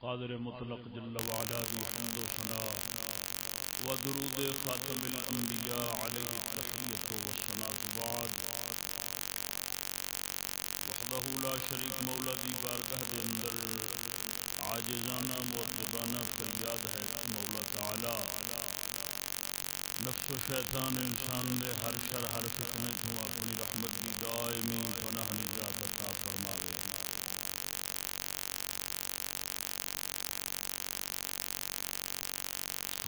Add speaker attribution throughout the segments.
Speaker 1: قادر مطلق جل وعلا دی حمد و ثنا و درود خاتم الانبیاء علیہ التحیۃ و الصلاۃ بعد وحدہ لا شریک مولا دی بارگاہ دے اندر عاجزانہ معذبانہ فریاد ہے کہ مولا تعالی نفس و شیطان انسان دے ہر شر ہر فتنے تو اپنی رحمت دی دائمی پناہ نجات عطا فرماوے۔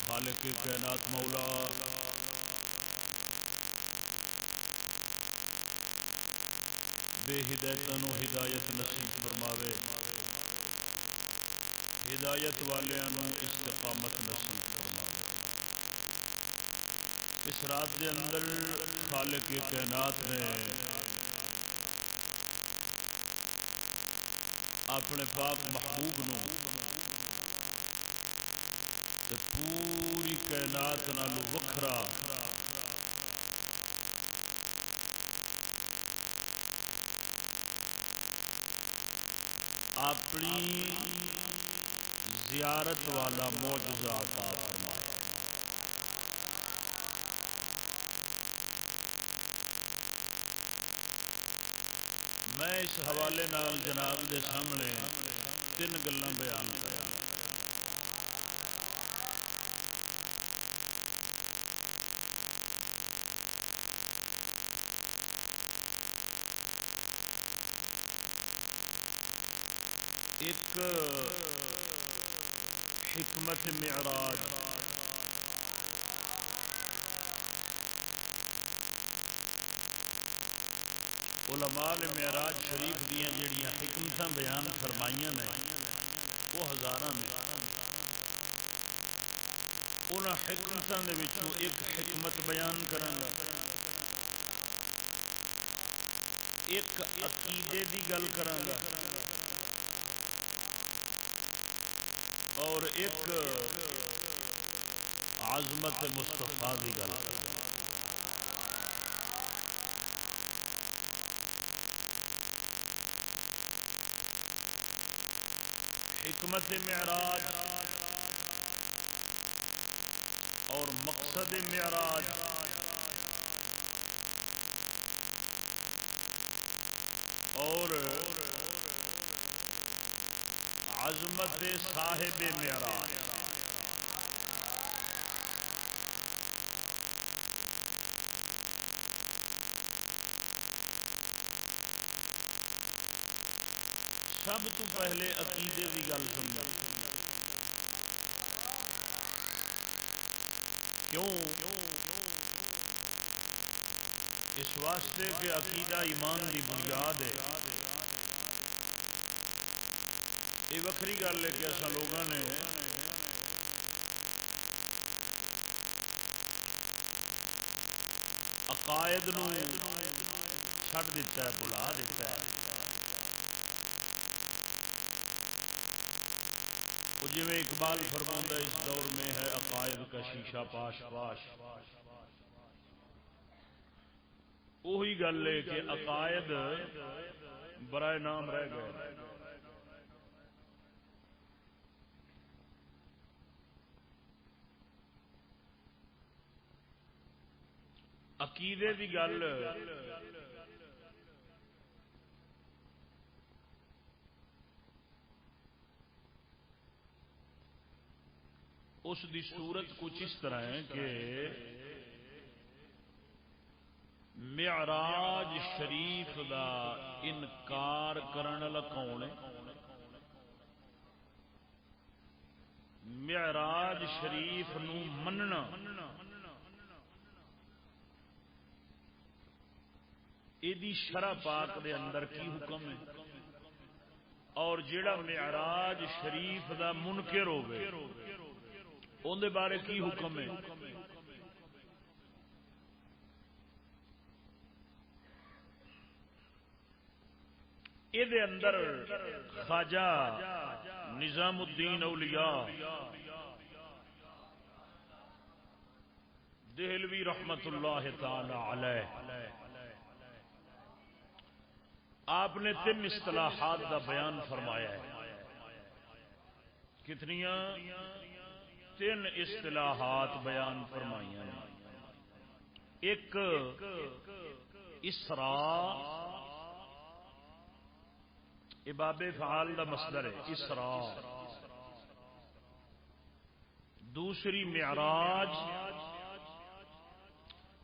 Speaker 1: خالق کائنات مولا بے ہدایتوں ہدایت نصیب فرماوے، ہدایت والیاں استقامت نصیب فرماوے۔ اس رات کے اندر خالق کائنات نے اپنے پاک محبوب نو تے پوری کائنات نالو وکھرا اپنی زیارت والا معجزہ عطا فرمایا۔ میں اس حوالے نال جناب دے سامنے تین گلاں بیان کراں۔ ایک حکمت معراج، علماء نے معراج شریف دیاں جڑیاں حکمتاں بیان فرمائیاں نے وہ ہزاراں نے، انہاں حکمتاں دے وچوں ایک حکمت بیان کراں گا، ایک عقیدے دی گل کراں گا اور ایک عظمت مصطفیٰ دی گل کراں گا۔ حکمت معراج اور مقصد معراج اور عظمت صاحب معراج، سب تو پہلے عقیدے کی گل سمجھو۔ کیوں؟ اس واسطے کہ عقیدہ ایمان کی بنیاد ہے۔ یہ وکری گل ہے کہ ایسا لوگوں نے عقائد نو چھڈ دیتا ہے، بھلا دیتا ہے۔ وہ جی اقبال فرماتا ہے اس دور میں ہے عقائد کا شیشہ پاش پاش۔ وہی گل ہے کہ عقائد برائے نام رہ گئے۔ عقیدے کی گل اس دی صورت کچھ اس طرح ہے کہ معراج شریف دا انکار کرن والا کون ہے؟ معراج شریف نو مننا ایدی شرع پاک دے اندر کی حکم ہے؟ اور جیڑا معراج شریف دا منکر ہوئے ان دے بارے کی حکم ہے؟ یہ اندر خواجہ نظام الدین اولیاء دہلوی رحمت اللہ تعالی علیہ آپ نے تین اصطلاحات کا بیان فرمایا ہے۔ کتنیاں؟ 3 اصطلاحات بیان فرمائیاں نے. ایک اسراء، باب فعال دا مصدر ہے اسراء. دوسری معراج،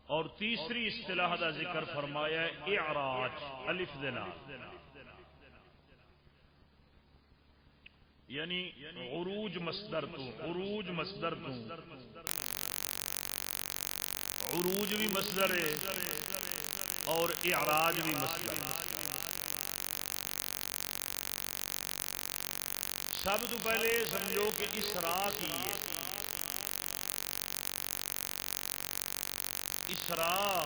Speaker 1: اور تیسری اصطلاح دا ذکر فرمایا ہے اعراج الف دینا، یعنی عروج مصدر تو، عروج مصدر تو، عروج بھی مصدر ہے اور اعراج بھی مصدر ہے. سب تو پہلے سمجھو کہ اسراء کی ہے. اسراء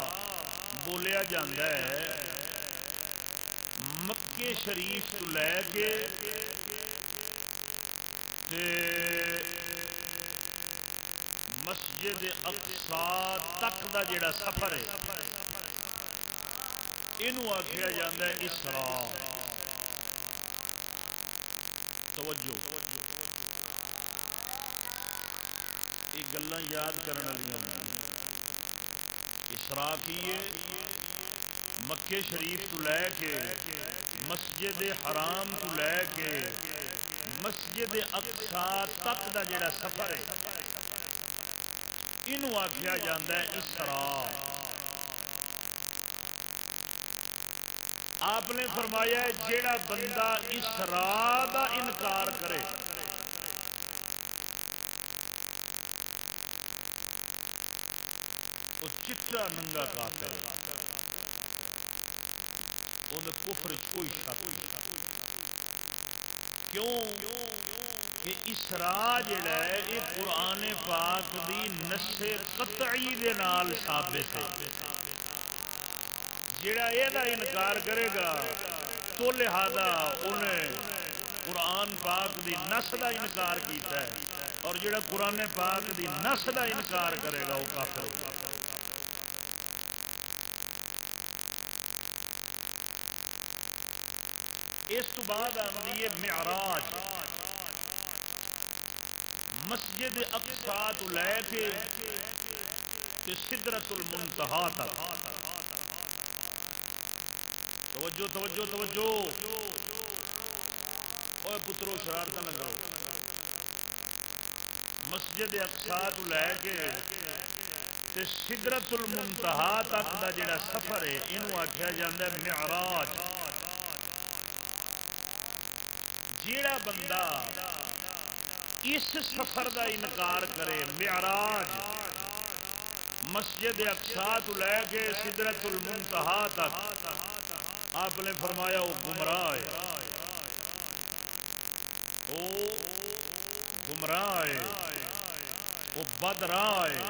Speaker 1: بولیا جاندہ ہے مکے شریف تو لے کے مسجد اقصی تک دا جڑا سفر ہے اینو آکھیا جاندہ ہے اسراء. توجہ، یہ گلاں یاد کرنے والی ہیں. اسراء کیے مکے شریف تو لے کے مسجد حرام تو لے کے مسجد اقصی تک دا جڑا سفر ہے انہوں آکھیا جاندہ ہے اسراء. آپ نے فرمایا ہے جیڑا بندہ اسراء دا انکار کرے وہ چٹا ننگا کافر ہے، وہ کفر کوئی شک نہیں. کیوں کہ اسراء جڑا ہے یہ قرآن پاک دی نص قطعی دے نال ثابت ہے. جڑا یہ انکار کرے گا تو لہذا انہیں قرآن پاک دی نص دا انکار کیتا ہے، اور جڑا قرآن پاک دی نص دا انکار کرے گا وہ کافر ہوگا. اس تو بعد آتی ہے معراج. مسجد اقصی تو لے کے سدرۃ المنتہا تک. توجہ توجہ توجہ، اوے پترو شرارت نہ کرو. مسجد اقصی تو لے کے سدرۃ المنتہا تک دا جڑا سفر ہے اینو آکھیا جاندہ ہے معراج. جیڑا بندہ اس سفر دا انکار کرے، معراج مسجد اقصی تو لے کے سدرۃ المنتہا تک، آپ نے فرمایا وہ گمراہ ہے، وہ گمراہ ہے، وہ بدراہ ہے.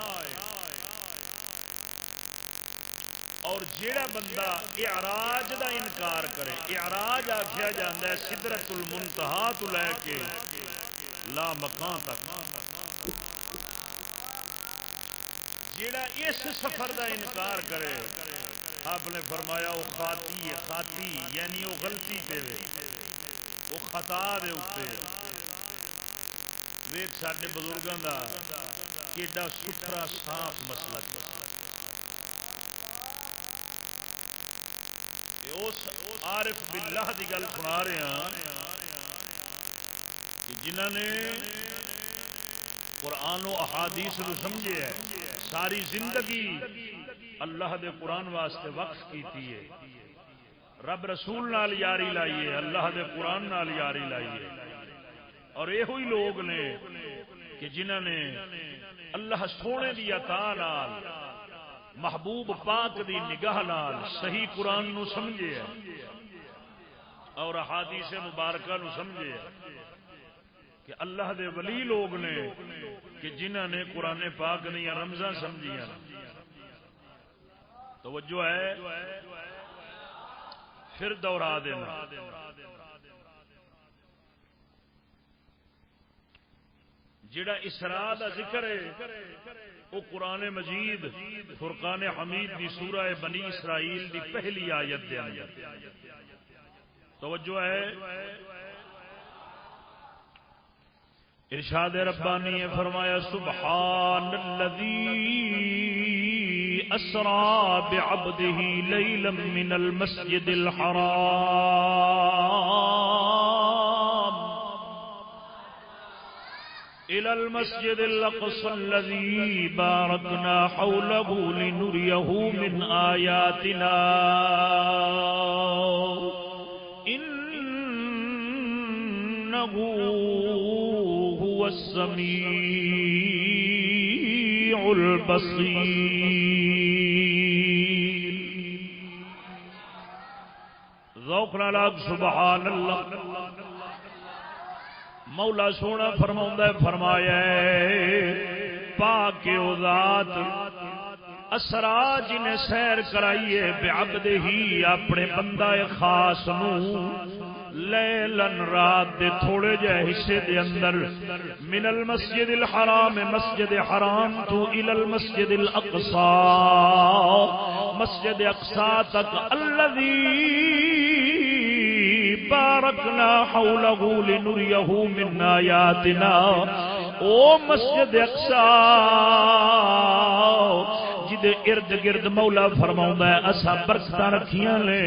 Speaker 1: اور جیڑا بندہ اعراج دا انکار کرے، اعراج آکھیا جاندہ ہے سدرۃ المنتہا تو لے کے لا مکان تک. جیڑا اس سفر دا انکار کرے آپ نے فرمایا وہ خاطی ہے، خاطی یعنی وہ غلطی پہ وہ خطا دے اوپر. ویکھ ساڈے بزرگاں دا کیڈا ستھرا صاف مسلک. اس عارف باللہ دی گل سنا رہے ہیں کہ جنہوں نے قرآن و احادیث نو سمجھے ہے، ساری زندگی اللہ دے قرآن واسطے وقف کیتی ہے، رب رسول نال یاری لائی ہے، اللہ دے قرآن نال یاری لائی ہے. اور یہ ہوئی لوگ نے کہ جنہوں نے اللہ سونے دی عطا نال محبوب پاک دی نگاہ نال صحیح قرآن نو سمجھے ہے اور احادیث مبارکہ نو سمجھے ہے. کہ اللہ دے ولی لوگ نے کہ جنہوں نے قرآن پاک دیا رمزاں سمجھیاں. توجہ ہے، پھر دوہرا دینا. جڑا اسراء دا ذکر ہے وہ قرآن مجید فرقان حمید دی سورہ بنی اسرائیل دی پہلی آیت دے اندر. توجہ ہے. ارشاد ربانی نے فرمایا سبحان الذی اسرا بعبده لیلا من المسجد الحرام إلى المسجد الأقصى الذي باركنا حوله لنريه من آياتنا إنه هو السميع البصير. ذوقنا لك سبحان الله. مولا سونا فرمایا پاک او ذات اسرا جنہیں سیر کرائیے بعبدہ ہی اپنے بندہ خاص نو لیلن رات دے تھوڑے جے حصے دے اندر من المسجد الحرام مسجد حرام تو الى المسجد الاقصى مسجد اقصى تک الذي بارکنا حوله لنریه من آیاتنا. او مسجد اقصی جدے ارد گرد مولا فرماؤں ہے اسا برکتاں رکھیاں لے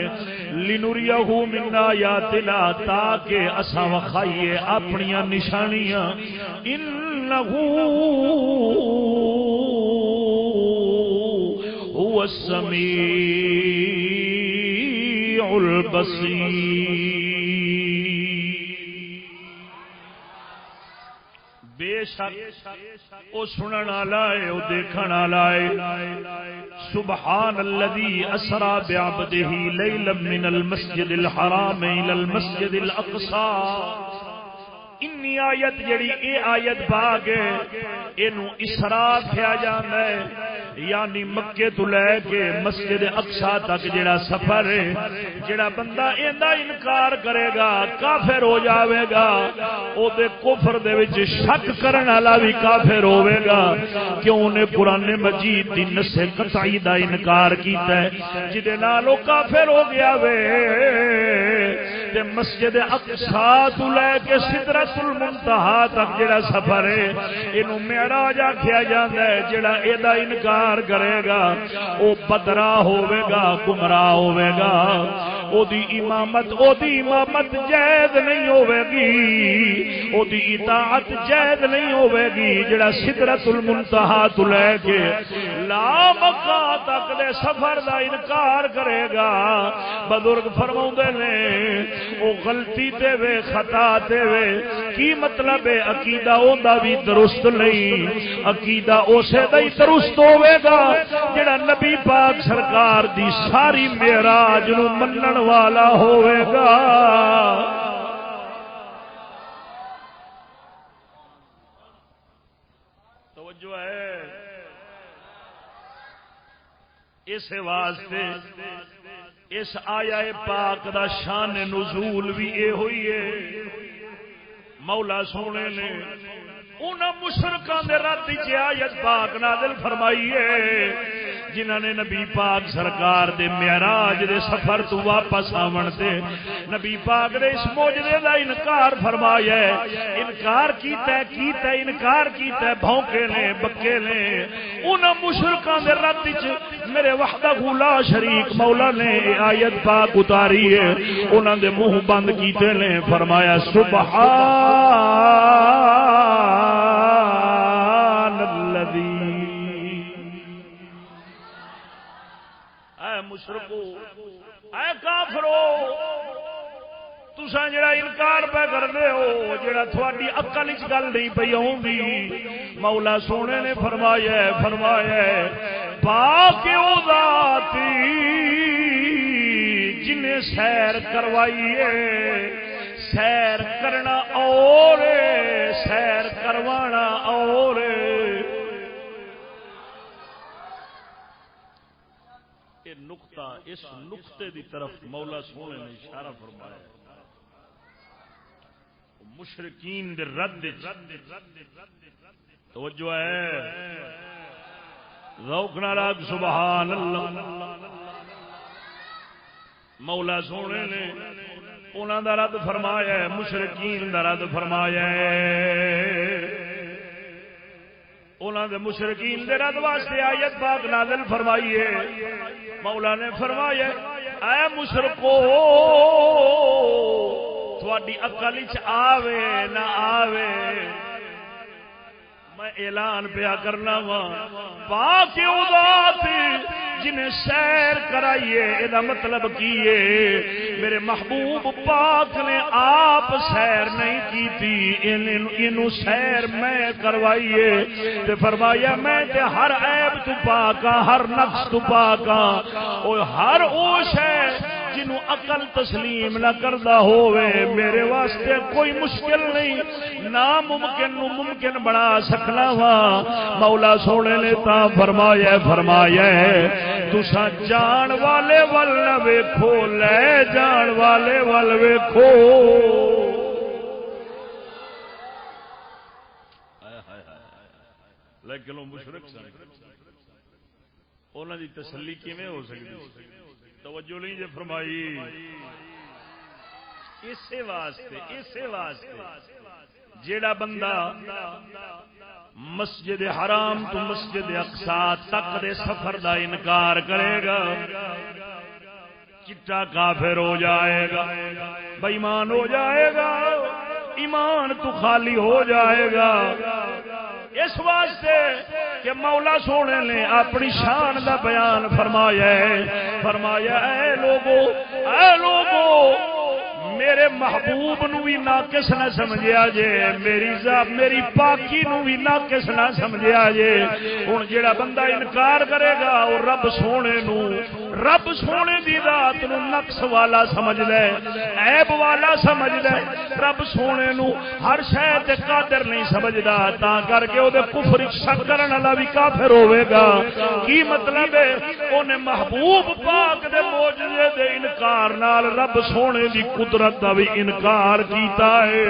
Speaker 1: لنریه من آیاتنا تاکہ اسا وخائیے اپنیاں نشانیاں. انه هو السمیع البصیر. بے شک او سنن والا ہے او دیکھن والا ہے. سبحان الذي اسرا بعبده ليلا من المسجد الحرام الى المسجد الاقصى. انی آیت جڑی اے آیت باغ ہے اینو اسراء کیا جاندا ہے یعنی مکے تو لے کے مسجد اقصی تک جڑا سفر ہے جڑا بندہ ایندا انکار کرے گا کافر ہو جاوے گا. او دے کفر دے وچ شک کرن والا بھی کافر ہوے گا کیوں نے قرآن مجید دی نص قطعی دا انکار کیتا ہے جدے نال او کافر ہو گیا وے. تے مسجد اقصی تو لے کے سدرۃ المنتہا تک جڑا سفر ہے اینو معراج آکھیا جاندا ہے. جڑا اے دا انکار کرے گا او بدرا ہوے گا گمراہ ہوے گا. او دی امامت جائز نہیں ہوے گی او دی اطاعت جائز نہیں ہوے گی. جڑا سدرۃ المنتہا تو لے کے لا مکہ تک دے سفر دا انکار کرے گا بزرگ فرماؤندے نے او غلطی تے وے خطا تے وے. کی مطلب ہے عقیدہ اوندا بھی درست نہیں عقیدہ اسے دا ہی درست ہوے گا جڑا نبی پاک سرکار دی ساری معراج نو منن والا ہوے گا. توجہ ہے اس واسطے اس آیا پاک دا شان نزول بھی اے ہوئی ہے. مولا سونے نے انہاں مشرکاں دے رد وچ آیت پاک نازل فرمائی ہے جنہاں نے نبی پاک سرکار دے معراج دے سفر تو واپس آون تے نبی پاک دے اس معجزے دا انکار فرمایا ہے. انکار کیتا ہے انکار کیتا ہے بھونکے نے بکے نے. انہاں مشرکاں دے رد وچ میرے وحدہ لا شریک مولا نے آیت پاک اتاری ہے. انہاں دے منہ بند کیتے نے فرمایا سبحان الذی. اے مشرکو اے کافرو تساں جڑا انکار پہ کردے ہو جڑا تھوڑی عقل وچ گل نہیں پئی اوندی مولا سونے نے فرمایا پاک او ذات جنہیں سیر کروائی ہے. سیر کرنا اور سیر کروانا اور. یہ نقطہ اس نقطے دی طرف مولا سونے نے اشارہ فرمایا مشرکین دے رد توجہ ہے ذوق نال سبحان اللہ. مولا سونے نے انہاں دا رد فرمایا ہے مشرکین دا رد فرمایا ہے. انہاں دے مشرکین دے رد واسطے آیت پاک نازل فرمائیے. مولا نے فرمایا اے مشرکو تھوڑی عقل وچ آوے نہ آوے میں اعلان پیا کرنا وا پاک او ذات جنہیں سیر کرائیے یہ مطلب کیے میرے محبوب پاک نے آپ سیر نہیں کی تھی سیر میں کروائیے تے فرمایا میں تے ہر عیب تو پاکاں ہر نقص تو پاکاں اور ہر او شے جنوں عقل تسلیم نہ کردا ہووے میرے واسطے کوئی مشکل نہیں ناممکن نو ممکن بنا سکنا وا. مولا سونے نے تا فرمایا تساں جان والے ول نہ ویکھو لے جان والے ول ویکھو. لیکن وہ مشرک سن انہاں دی تسلی کیویں ہو سکدی توجہ نہیں جے فرمائی. اسی واسطے جیڑا بندہ مسجد حرام تو مسجد اقصی تک دے سفر دا انکار کرے گا چٹا کافر ہو جائے گا بے ایمان ہو جائے گا ایمان تو خالی ہو جائے گا. اس واسطے کہ مولا سونے نے اپنی شان دا بیان فرمایا اے لوگو میرے محبوب نو بھی ناقص نہ سمجھیا جے میری پاکی نو بھی ناقص نہ سمجھیا جے. ہن جیڑا بندہ انکار کرے گا وہ رب سونے دی ذات نو نقص والا سمجھ لے عیب والا سمجھ لے رب سونے نو ہر شے تے قادر نہیں سمجھدا تا کر کے او دے کفر شک کرن والا بھی کافر ہوے گا. کی مطلب ہے اونے محبوب پاک دے معجزے دے انکار نال رب سونے دی قدرت دا بھی انکار کیتا ہے.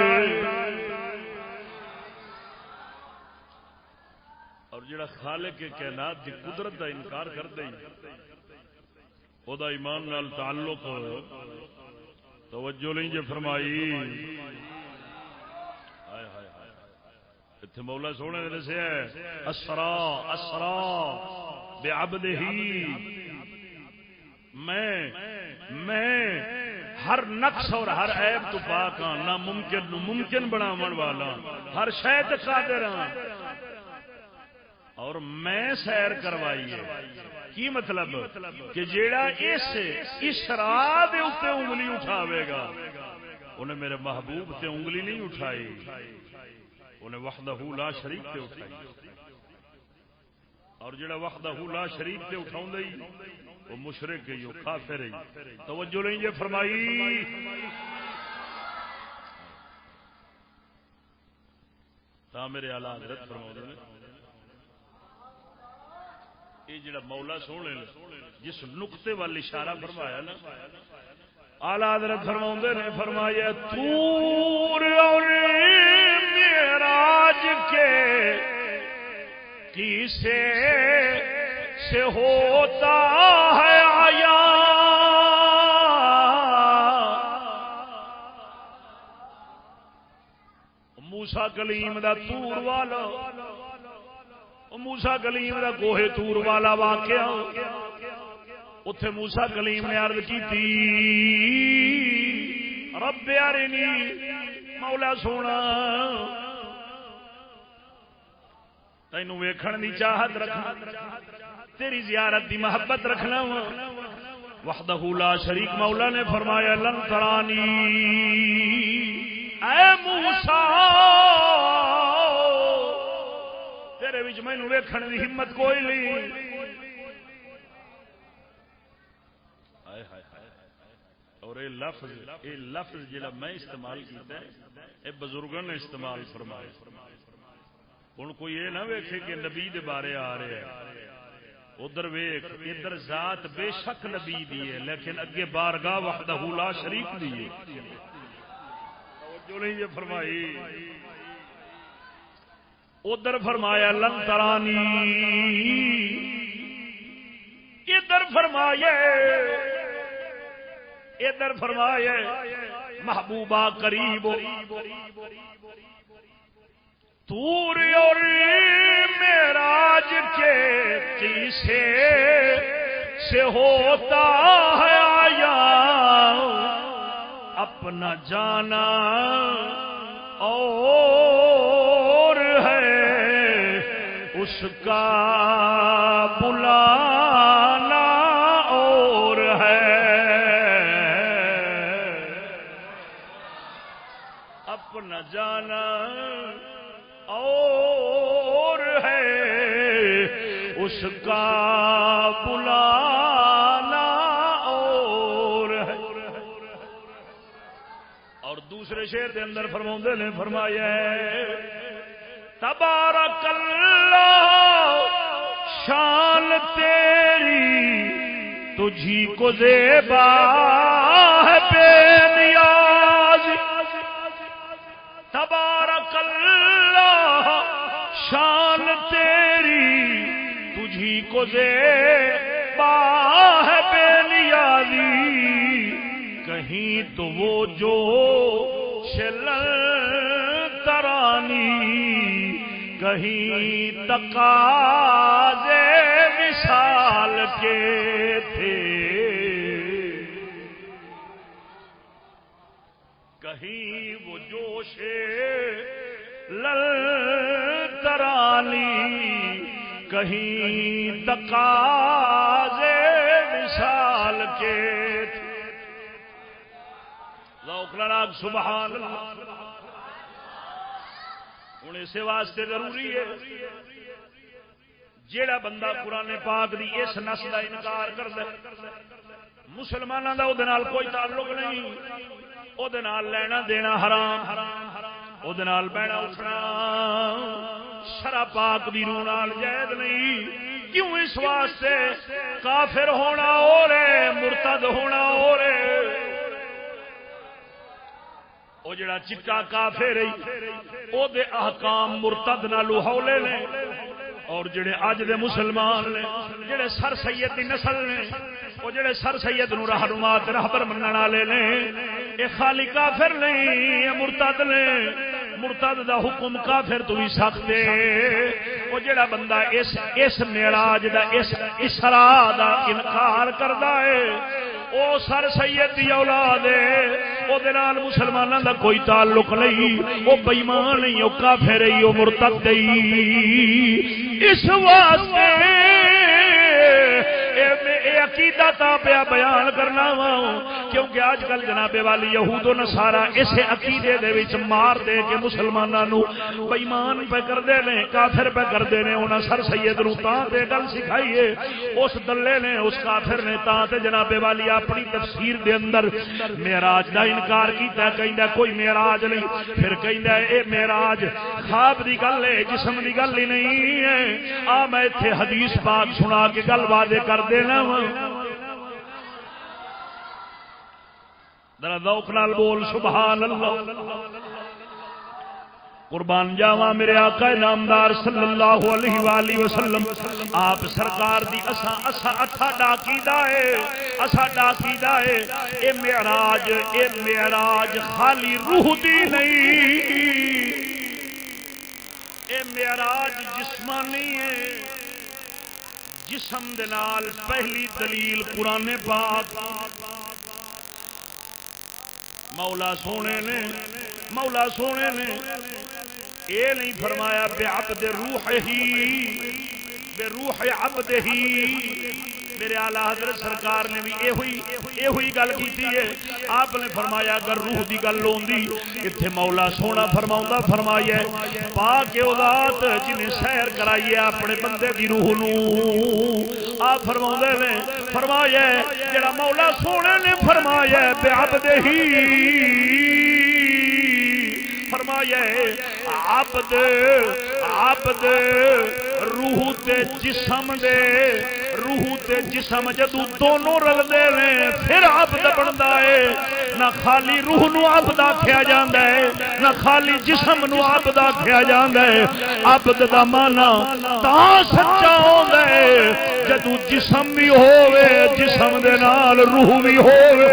Speaker 1: اور جڑا خالق کائنات دی قدرت دا انکار کردا ہی او دا ایمان نال تعلق توجہ نہیں جے فرمائی. اتنے مولا سونے نے دسیا اسرا بعبدہ میں ہر نقص اور ہر عیب تو پاک ہاں نہ ممکن بناون والا ہر شے تے قادر ہاں اور میں سیر کروائی ہے. کی مطلب کہ جیڑا اس اسرا دے اوتے انگلی اٹھاوے گا انہیں میرے محبوب تے انگلی نہیں اٹھائی انہیں وحدہ لا شریک تے اٹھائی. اور جڑا وحدہ لا شریک تے اٹھاؤں دے وہ مشرک ہے وہ کافر ہے. توجہ نہیں جے فرمائی. تا میرے اعلی حضرت فرماؤں نے یہ جڑا مولا سونے جس نقطے وال اشارہ فرمایا نا اعلی حضرت فرماؤں نے فرمایا طور اور معراج کے کیسے سے ہوتا ہے آیا موسیٰ کلیم دا طور والا موسیٰ کلیم دا کوہ طور والا واقعہ اتھے موسیٰ کلیم نے عرض کی تھی رب ارنی مولا سونا تینوں ویکھن دی چاہت رکھنا تیری زیارت دی محبت رکھنا وحدہ لا شریک. مولا نے فرمایا لن ترانی اے موسیٰ تیرے وچ مینوں ویکھن دی ہمت کوئی نہیں. اور یہ لفظ جڑا میں استعمال کیتا ہے اے بزرگاں نے استعمال فرمایا. ہن کوئی یہ نہ ویکھے کہ نبی دے بارے آ رہے ہیں ادھر ویکھ ادھر ذات بے شک نبی دی ہے لیکن اگے بارگاہ وحدہ لا شریک دی ہے. توجہ نہیں یہ فرمائی. ادھر فرمایا لن ترانی ادھر فرمایا محبوبہ قریب طور اور میرا سے ہوتا ہے آیا اپنا جانا اور ہے اس کا بلانا اور ہے اپنا جانا اور ہے اس کا بلانا اور ہے. اور دوسرے شعر کے اندر فرماؤندے نے فرمایا تبارک اللہ شان تیری تجھی کو زیبا ہے بے نیاز. تبارک اللہ شان تیری تجھی کو زیبا ہے بے نیازی. کہیں تو وہ جو شلل ترانی کہیں تقاضے مثال کے تھے کہیں وہ جوش للترانی کہیں تقاضے مثال کے تھے. ذوق لڑاک سبحان اللہ. ہوں اسے واسطے ضروری ہے جیڑا بندہ قرآن پاک دی اس نس کا انکار کرتا ہے مسلمانوں کا وہ کوئی تعلق نہیں وہ لینا دینا حرام وہ بہنا اٹھنا شرع پاک دی روح نال جائز نہیں. کیوں اس واسطے کافر ہونا ہو رہے مرتد ہونا ہو رہے وہ جڑا چٹا کافر ہے او دے احکام مرتد نالو ہولے نے اور جڑے اج دے مسلمان نے جڑے سر سید دی نسل نے وہ جڑے سر سید نو رہنما تے رہبر منن والے نے اے خالی کافر نہیں اے مرتد نے. مرتد دا حکم کافر تو بھی سخت ہے. وہ جڑا بندہ اس معراج دا اس اسراء دا انکار کردا ہے او سر سید دی اولاد ہے او دے نال مسلماناں دا کوئی تعلق نہیں او بے ایمان نہیں او کافر ہے او مرتد ہے. اس واسطے اے عقیدہ تا پیا بیان کرنا وا کیونکہ آج کل جناب والی یہود و نصارا اس عقیدے دے وچ مار دے کے مسلماناں نو بے ایمان پہ کردے نے کافر پہ کردے نے. انہاں سر سید نو تاں تے گل سکھائی ہے اس دلے نے اس کافر نے تاں تے جناب والی اپنی تفسیر دے اندر معراج دا انکار کیتا. کہندا کوئی معراج نہیں پھر کہندا اے معراج خواب دی گل ہے جسم دی گل ہی نہیں ہے. آ میں ایتھے حدیث پاک سنا کے گل واضح کر دینا وا ذرا ذوق نال بول سبحان اللہ. قربان جاواں میرے آقا نامدار صلی اللہ علیہ وآلہ وسلم آپ سرکار دی اسا ڈاکیدہ ہے اسا ڈاکیدہ ہے. اے معراج خالی روح دی نہیں اے معراج جسمانی ہے. جسم دے نال پہلی دلیل قرآن پاک مولا سونے نے اے نہیں فرمایا بے عبد روح ہی بے روح عبد ہی. میرے اعلی حضرت سرکار نے بھی اے ہوئی گل کیتی ہے. آپ نے فرمایا اگر روح دی گل ہوندی ایتھے مولا سونا فرمایا پاک او ذات جنہیں سیر کرائی ہے اپنے بندے دی روح نو. آپ فرماوندے نے فرمایا جڑا مولا سونے نے فرمایا بے عبد ہی فرمایا عبد روح تے جسم جدو دونوں رلدے نے پھر عبد بنتا ہے. نہ خالی روح نو عبد آکھیا جاندا ہے نہ خالی جسم نو عبد آکھیا جاندا ہے. عبد دا معنی تاں سچا ہوندا ہے جدو جسم بھی ہووے جسم دے نال روح بھی ہووے.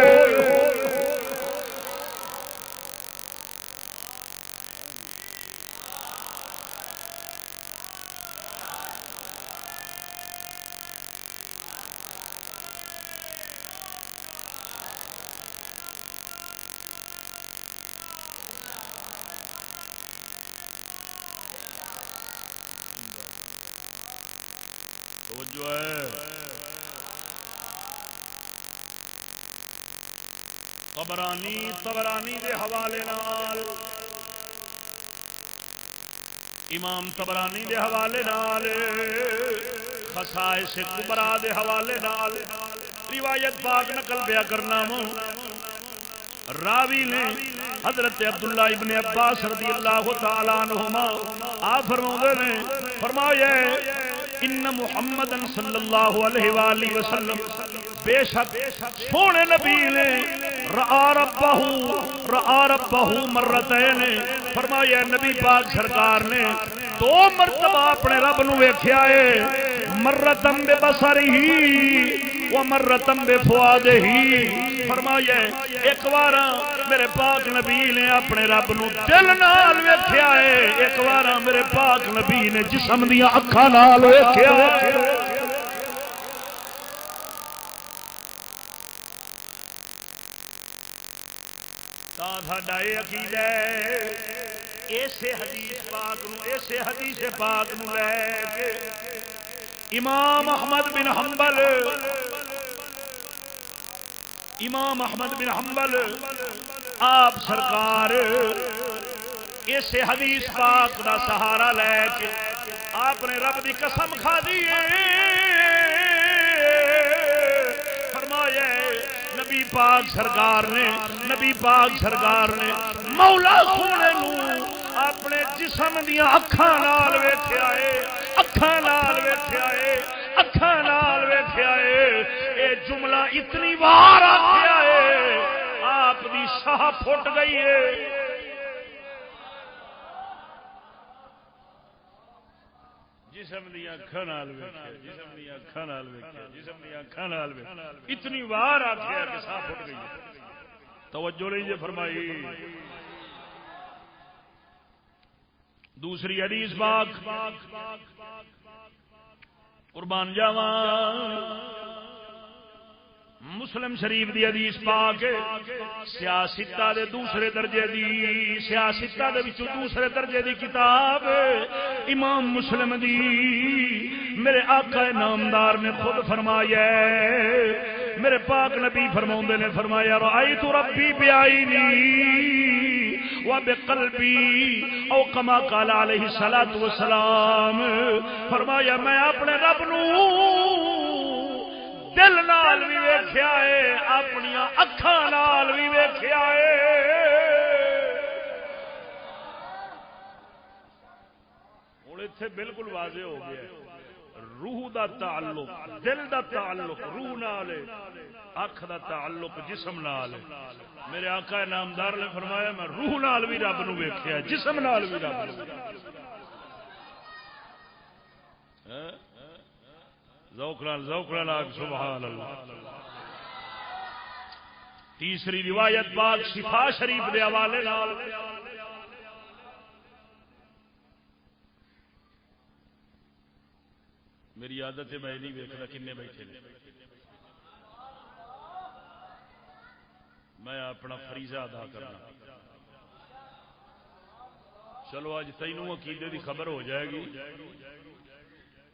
Speaker 1: توجہ ہے. طبرانی دے حوالے نال امام طبرانی دے حوالے نال خصائص کبریٰ دے حوالے نال روایت پاک نقل بیا کرنا ہوں. راوی نے حضرت عبداللہ ابن عباس رضی اللہ تعالی عنہما آپ فرماتے نے فرمایا ان محمد صلی اللہ علیہ وآلہ وسلم بے شک سونے نبی نے رآ ربہ مرتین فرمایا نبی پاک سرکار نے 2 مرتبہ اپنے رب نو ویکھیا ہے. مرتن بے بصرہ و مرتن بے فؤادہ فرمایا ایک بار میرے پاک نبی نے اپنے رب نو دل نال ویکھیا ہے ایک بار میرے پاک نبی نے جسم دیا اکھاں نال ویکھیا ہے. ساڈا یہ عقیدہ ہے ایسے حدیث پاک نو لے کے امام احمد بن حنبل آپ سرکار ایسے حدیث پاک دا سہارا لے کے آپ نے رب دی قسم کھا دی فرمایا نبی پاک سرکار نے مولا سونے نو اپنے جسم دیا اکھاں نال ویکھیا ہے. اے جملہ اتنی بار آکھیا ہے آپ دی ساہ پھٹ گئی ہے. جسم دیا اکھاں نال ویکھیا اتنی بار آکھیا کہ ساہ پھٹ گئی ہے. توجہ نہیں جی فرمائی. دوسری حدیث پاک قربان جاواں مسلم شریف دی حدیث پاک سیاستہ دے دوسرے درجے دی سیاستہ دے وچوں دوسرے درجے دی کتاب امام مسلم دی میرے آقا نامدار نے خود فرمایا میرے پاک نبی فرماؤندے نے فرمایا رأیت ربی بعینی وبقلبی او کما قال علیہ الصلوۃ والسلام فرمایا میں اپنے رب نو دل نال بھی ویکھیا ہے اپنی اکھاں نال بھی ویکھیا ہے. ہن ایتھے بالکل واضح ہو گیا روح دا تعلق دل دا تعلق روح نال اکھ دا تعلق جسم نال. میرے آقا نامدار نے فرمایا میں روح نال بھی رب نو ویکھیا جسم نال بھی رب نو. ذوق نال آگ سبحان اللہ. تیسری روایت پاک شفا شریف دے حوالے نال میری عادت ہے میں نہیں ویکھدا کنے بیٹھے نے میں اپنا فریضہ ادا کرنا. چلو اج تینوں عقیدے دی خبر ہو جائے گی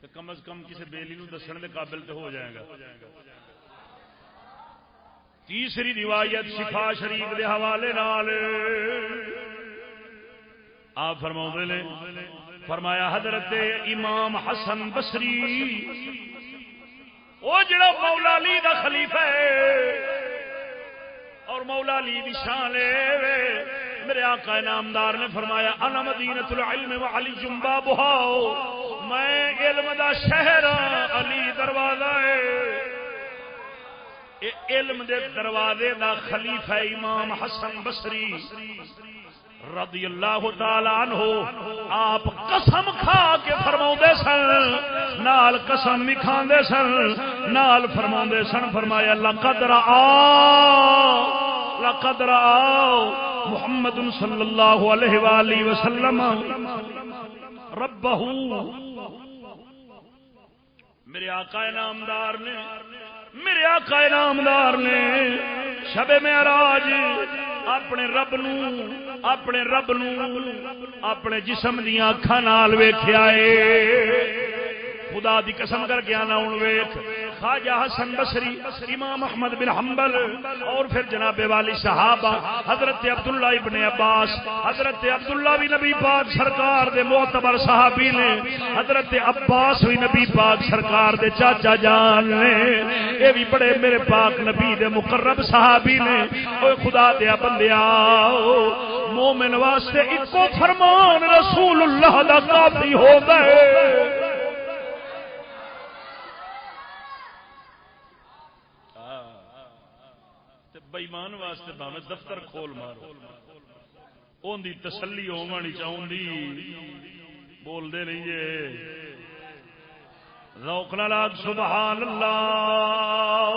Speaker 1: تو کم از کم کسی بیلی نو دسن دے قابل تو ہو جائے گا. تیسری روایت شفا شریف دے حوالے نال آپ فرماؤندے نے فرمایا حضرت امام حسن بصری او جڑا مولا علی دا خلیفہ ہے اور مولا علی دی شان ہے میرے آقا نامدار نے فرمایا انا مدینۃ العلم وعلی بابها میں علم دا شہر علی دروازہ ہے. علم دے دروازے دا خلیفہ امام حسن بصری رضی اللہ تعالی عنہ آپ قسم کھا کے فرماؤندے سن نال قسم بھی کھاندے سن نال فرماؤندے سن فرمایا لقد رآ محمد صلی اللہ علیہ وآلہ وسلم ربہ. میرے آقا نامدار نے شب معراج اپنے رب نو اپنے جسم دیا اکھاں نال ویکھیا ہے. خدا دی قسم کر کے آنا ہوں ویکھ خواجہ حسن بصری امام احمد بن حنبل اور پھر جناب والی صحابہ حضرت عبداللہ ابن عباس حضرت عبداللہ بھی نبی پاک سرکار دے معتبر صحابی نے حضرت عباس بھی نبی پاک سرکار دے چاچا جان نے یہ بھی بڑے میرے پاک نبی دے مقرب صحابی نے اوے خدا دیا بندیا مومن واسطے اکو فرمان رسول اللہ دا کافی ہو گئے بےمان واسطے بھاویں دفتر کھول مارو اون دی تسلی ہونی چاہیے بول دے رہیے ذوق نال سبحان اللہ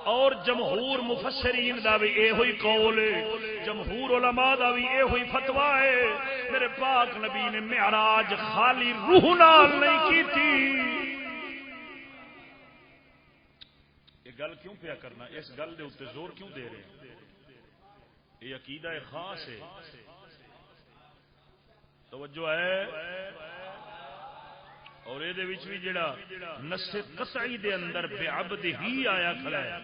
Speaker 1: اور جمہور مفسرین دا بھی اے ہوئی قول ہے جمہور علماء دا بھی اے ہوئی فتوی ہے میرے پاک نبی نے معراج خالی روح نال نہیں کی تھی گل کیوں پیا کرنا اس گل دے اوتے زور کیوں دے رہے ہیں یہ عقیدہ خاص ہے توجہ ہے اور یہ بھی جڑا نص قطعی دے اندر بے عبد ہی آیا کھڑا ہے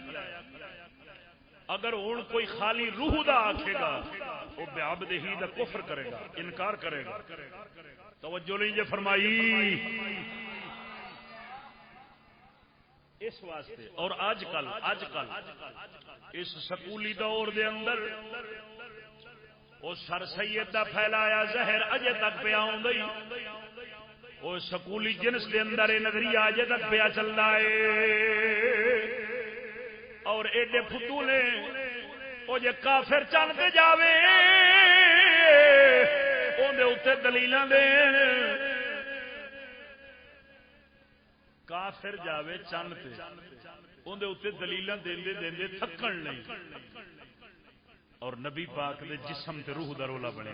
Speaker 1: اگر ہوں کوئی خالی روح دا آکھے گا وہ بے عبد ہی دا کفر کرے گا انکار کرے گا توجہ نہیں جے فرمائی اس واسطے اور آج کل اس سکولی دور دے اندر وہ سر سید دا پھیلایا زہر اجے تک پیا آئی وہ سکولی جنس دے اندر یہ نظریہ اجے تک پیا چل رہا ہے اور ایڈے فدو نے وہ جے کافر چلتے جاوے اندر اتنے دلیل دے کافر جاوے چند پہ اندر اتنے دلیل دے تھکن نہیں اور نبی پاک دے جسم تے روح دا رولا بنے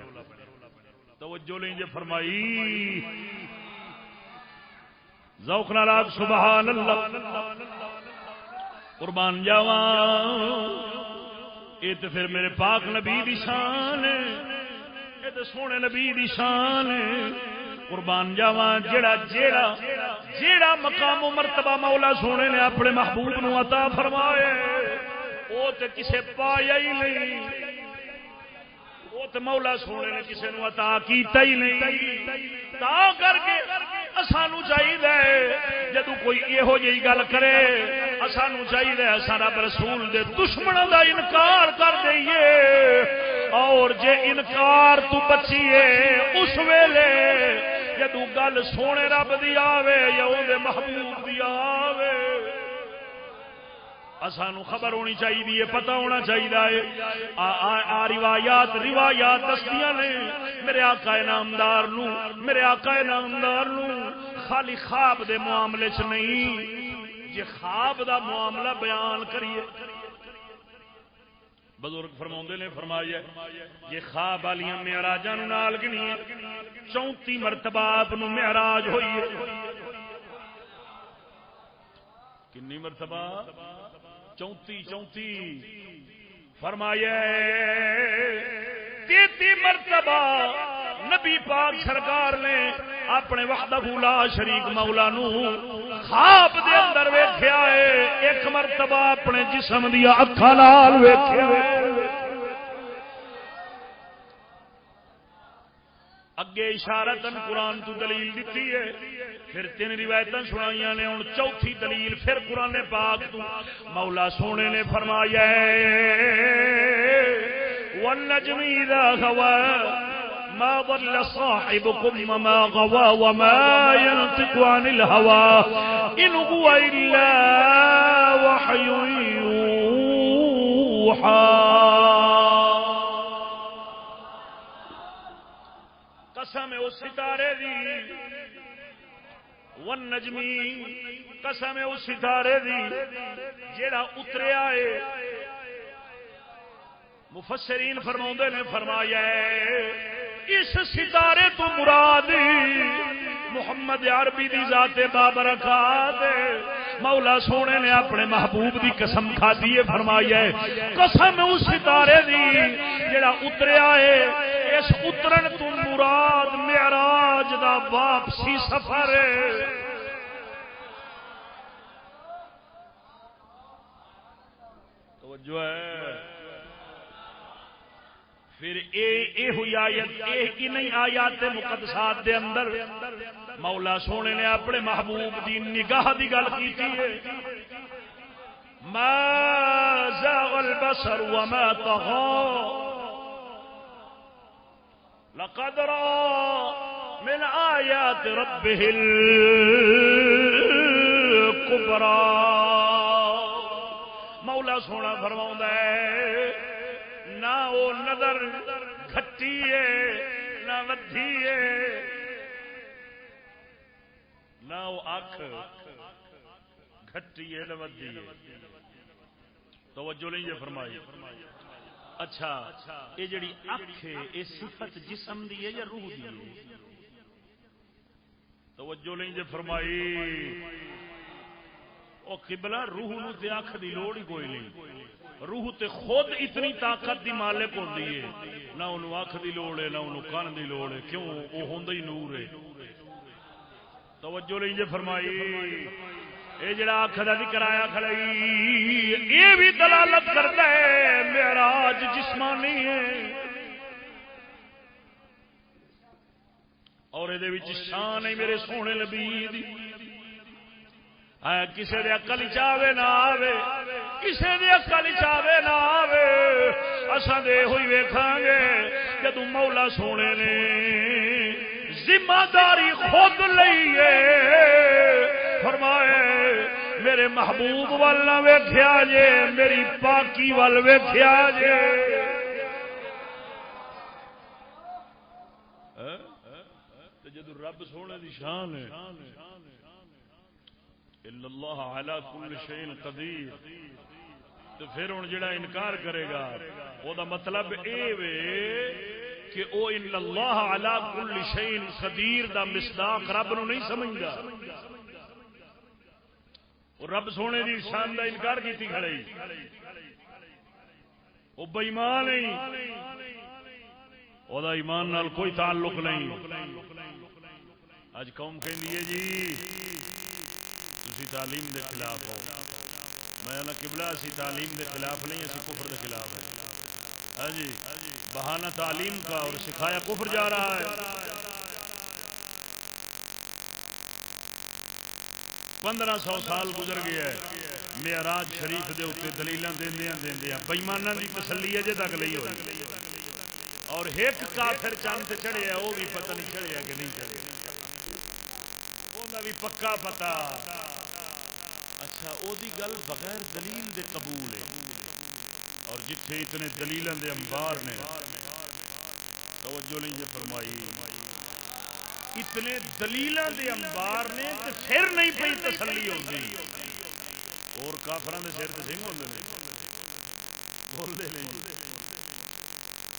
Speaker 1: توجہ لیں جے فرمائی ذوق نال سبحان اللہ قربان جاواں یہ تو پھر میرے پاک نبی دی شان ہے یہ تو سونے نبی دی شان ہے قربان جاواں جیڑا جیڑا جیڑا مقام و مرتبہ مولا سونے نے اپنے محبوب نو عطا فرمائے وہ تے کسے پایا ہی نہیں وہ تے مولا سونے نے کسے نو عطا کیتا ہی نہیں تا کر کے اسانو چاہیے جدو کوئی یہو جہی گل کرے اسانو چاہیے اساں رب رسول دے دشمنوں دا انکار کر دئیے اور جے انکار تو بچیے اس ویلے جدو گل سونے رب دی آوے یا او دے محبوب دی آوے اسانو خبر ہونی چاہیے پتہ ہونا چاہیے روایات دستیاں نے میرے آقا نامدار نو میرے آقا نامدار نو خالی خواب دے معاملے چ نہیں جے خواب دا معاملہ بیان کریے بزرگ فرماؤندے نے فرمایا یہ خواب والیاں معراجاں نال گنی 34 مرتبہ آپ نو معراج ہوئی ہے کنی مرتبہ 34 فرمایا 33 مرتبہ نبی پاک سرکار نے اپنے وحدہ لا شریک مولا نو خواب دے اندر ویکھیا ہے ایک مرتبہ اپنے جسم دیا اکھاں نال ویکھیا اگے اشارتن قرآن تو دلیل دیتی ہے پھر 3 روایتاں سنائیاں نے ہن چوتھی دلیل پھر قرآن پاک تو مولا سونے نے فرمایا والنجم اذا هوى ما ضل صاحبكم وما غوى وما ينطق عن الهوى إن هو إلا وحي يوحى قسم اس ستارے دی والنجمی قسم اس ستارے دی جیڑا اتریا ہے مفسرین فرماؤندے نے فرمایا ہے اس ستارے تو مراد محمد عربی دی ذات بابرکات مولا سونے نے اپنے محبوب دی قسم کھا دیے فرمایا ہے قسم اس ستارے دی جڑا اتریا ہے اس اترن تو مراد معراج دا دا واپسی سفر توجہ ہے. پھر اے ہوئی آیت اے نہیں آیات مقدسات دے اندر مولا سونے نے اپنے محبوب دی نگاہ دی گل کیتی ہے. ما زاغ البصر وما طغى لقد رأى من آيات ربه الكبرى. مولا سونا فرماؤں ہے نہ وہ نظر گھٹی ہے نہ ودھی ہے نہ وہ آنکھ گھٹی ہے نہ ودھی ہے. توجہ نہیں یہ فرمائی. اچھا یہ جڑی اکھ ہے یہ صفت جسم دی ہے یا روح دی ہے؟ توجہ نہیں یہ فرمائی. او قبلہ روح نو تے اکھ دی لوڑ ہی کوئی نہیں. روح تے خود اتنی طاقت دی مالک ہوندی ہے نہ انہوں اکھ دی لوڑ ہے نہ انہوں کان دی لوڑ ہے. کیوں وہ ہوندا ہی نور ہے. توجہ نہیں یہ فرمائی. یہ جڑا اکھ دا ذکر آیا کھڑی یہ بھی دلالت کرتا ہے معراج جسمانی ہے اور یہ وچ شان ہے میرے سونے نبی دی. کسے دے عقل چاہے نہ آوے کسے دے عقل چاہے نہ آوے اساں دے ہوئی ویکھاں گے جدوں مولا سونے نے ذمہ داری خود لئی ہے. فرمائے میرے محبوب وال نہ ویکھیا جے میری پاکی وال ویکھیا جے. جدو رب سونے دی شان ہے الا اللہ علی کل شیء قدیر تو پھر ہن جڑا انکار کرے گا او دا مطلب اے وے کہ او الا اللہ علی کل شیء قدیر دا مصداق رب نو نہیں سمجھدا. رب سونے دی شان دا انکار کیتی کھڑے وہ بے ایمان نہیں. او دا ایمان نال کوئی تعلق نہیں. اج قوم کہندی ہے جی تسی تعلیم دے خلاف ہو. میں نہ قبلہ اسی تعلیم دے خلاف نہیں اسی کفر دے خلاف ہے. ہاں جی بہانہ تعلیم کا اور سکھایا کفر جا رہا ہے. 1500 سال گزر گیا ہے معراج شریف دے اوتے دلیلاں دیندیاں بے ایماناں دی تسلی اجے تک لئی ہوئی اور ایک کافر چاند تے چڑھیا وہ بھی پتہ نہیں چڑھیا کہ نہیں چڑھیا اوندا بھی پکا پتہ. اچھا او دی گل بغیر دلیل دے قبول ہے اور جتھے اتنے دلیلاں دے انبار نے توجہ نہیں یہ فرمائی اتنے دلیلاں دے انبار نے تے پھر نہیں پئی تسلی ہوندی. اور کافراں دے سر تے سنگ ہوندے نے بولدے نہیں.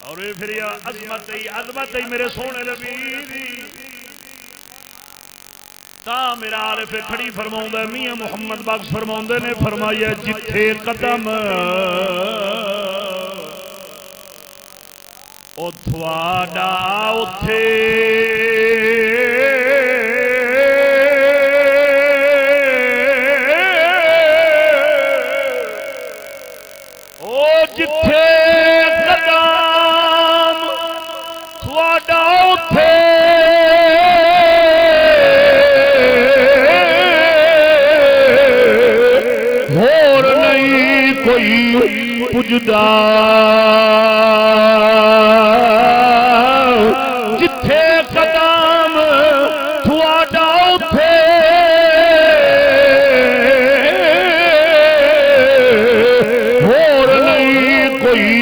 Speaker 1: اور یہ پھر عظمت ہی میرے سونے نبی دی تا میرا عارف کھڑی فرماؤں ہے میاں محمد بخش فرماؤں نے فرمایا جتھے قدم او تھواڈا اوتھے جتھے قدم تھواڈا اوتھے ہور نہیں کوئی پجدا جتھے قدم تھواڈا اوتھے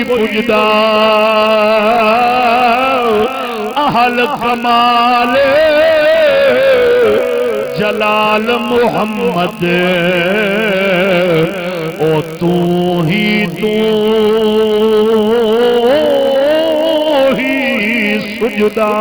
Speaker 1: پجدا اہل کمال جلال محمد او تو ہی سجدہ.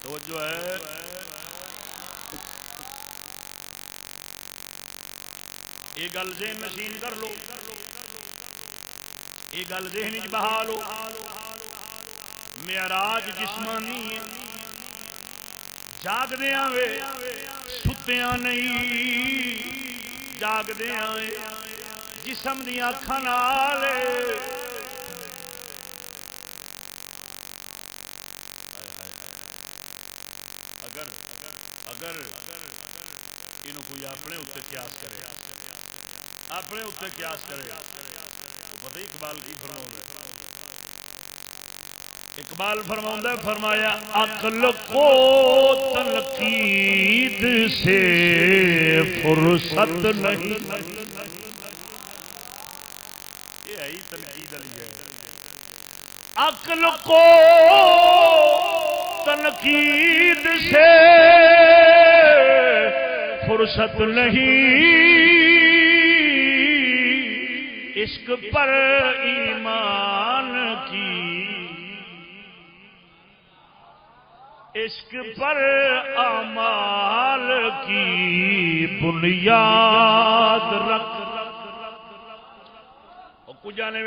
Speaker 1: تو جو ہے یہ گل ذہن نشین کر لو، یہ گل ذہن بہا لو، معراج جسمانی جاگدیاں وے ستیاں نہیں، جاگدیاں وے جسم دی اکھاں نال اگر انہوں کوئی اپنے اتنے قیاس کرے، اپنے اتنے قیاس کرے تو پتہ ہی اقبال کی فرماؤں ہے، اقبال فرماؤں ہے، فرمایا عقل کو تنقید سے فرصت نہیں، یہ ہے ہی تنقید علی ہے، عقل کو تنقید سے فرصت نہیں، عشق پر ایمان کی، عشق پر اعمال کی بنیاد رکھ، کجا نے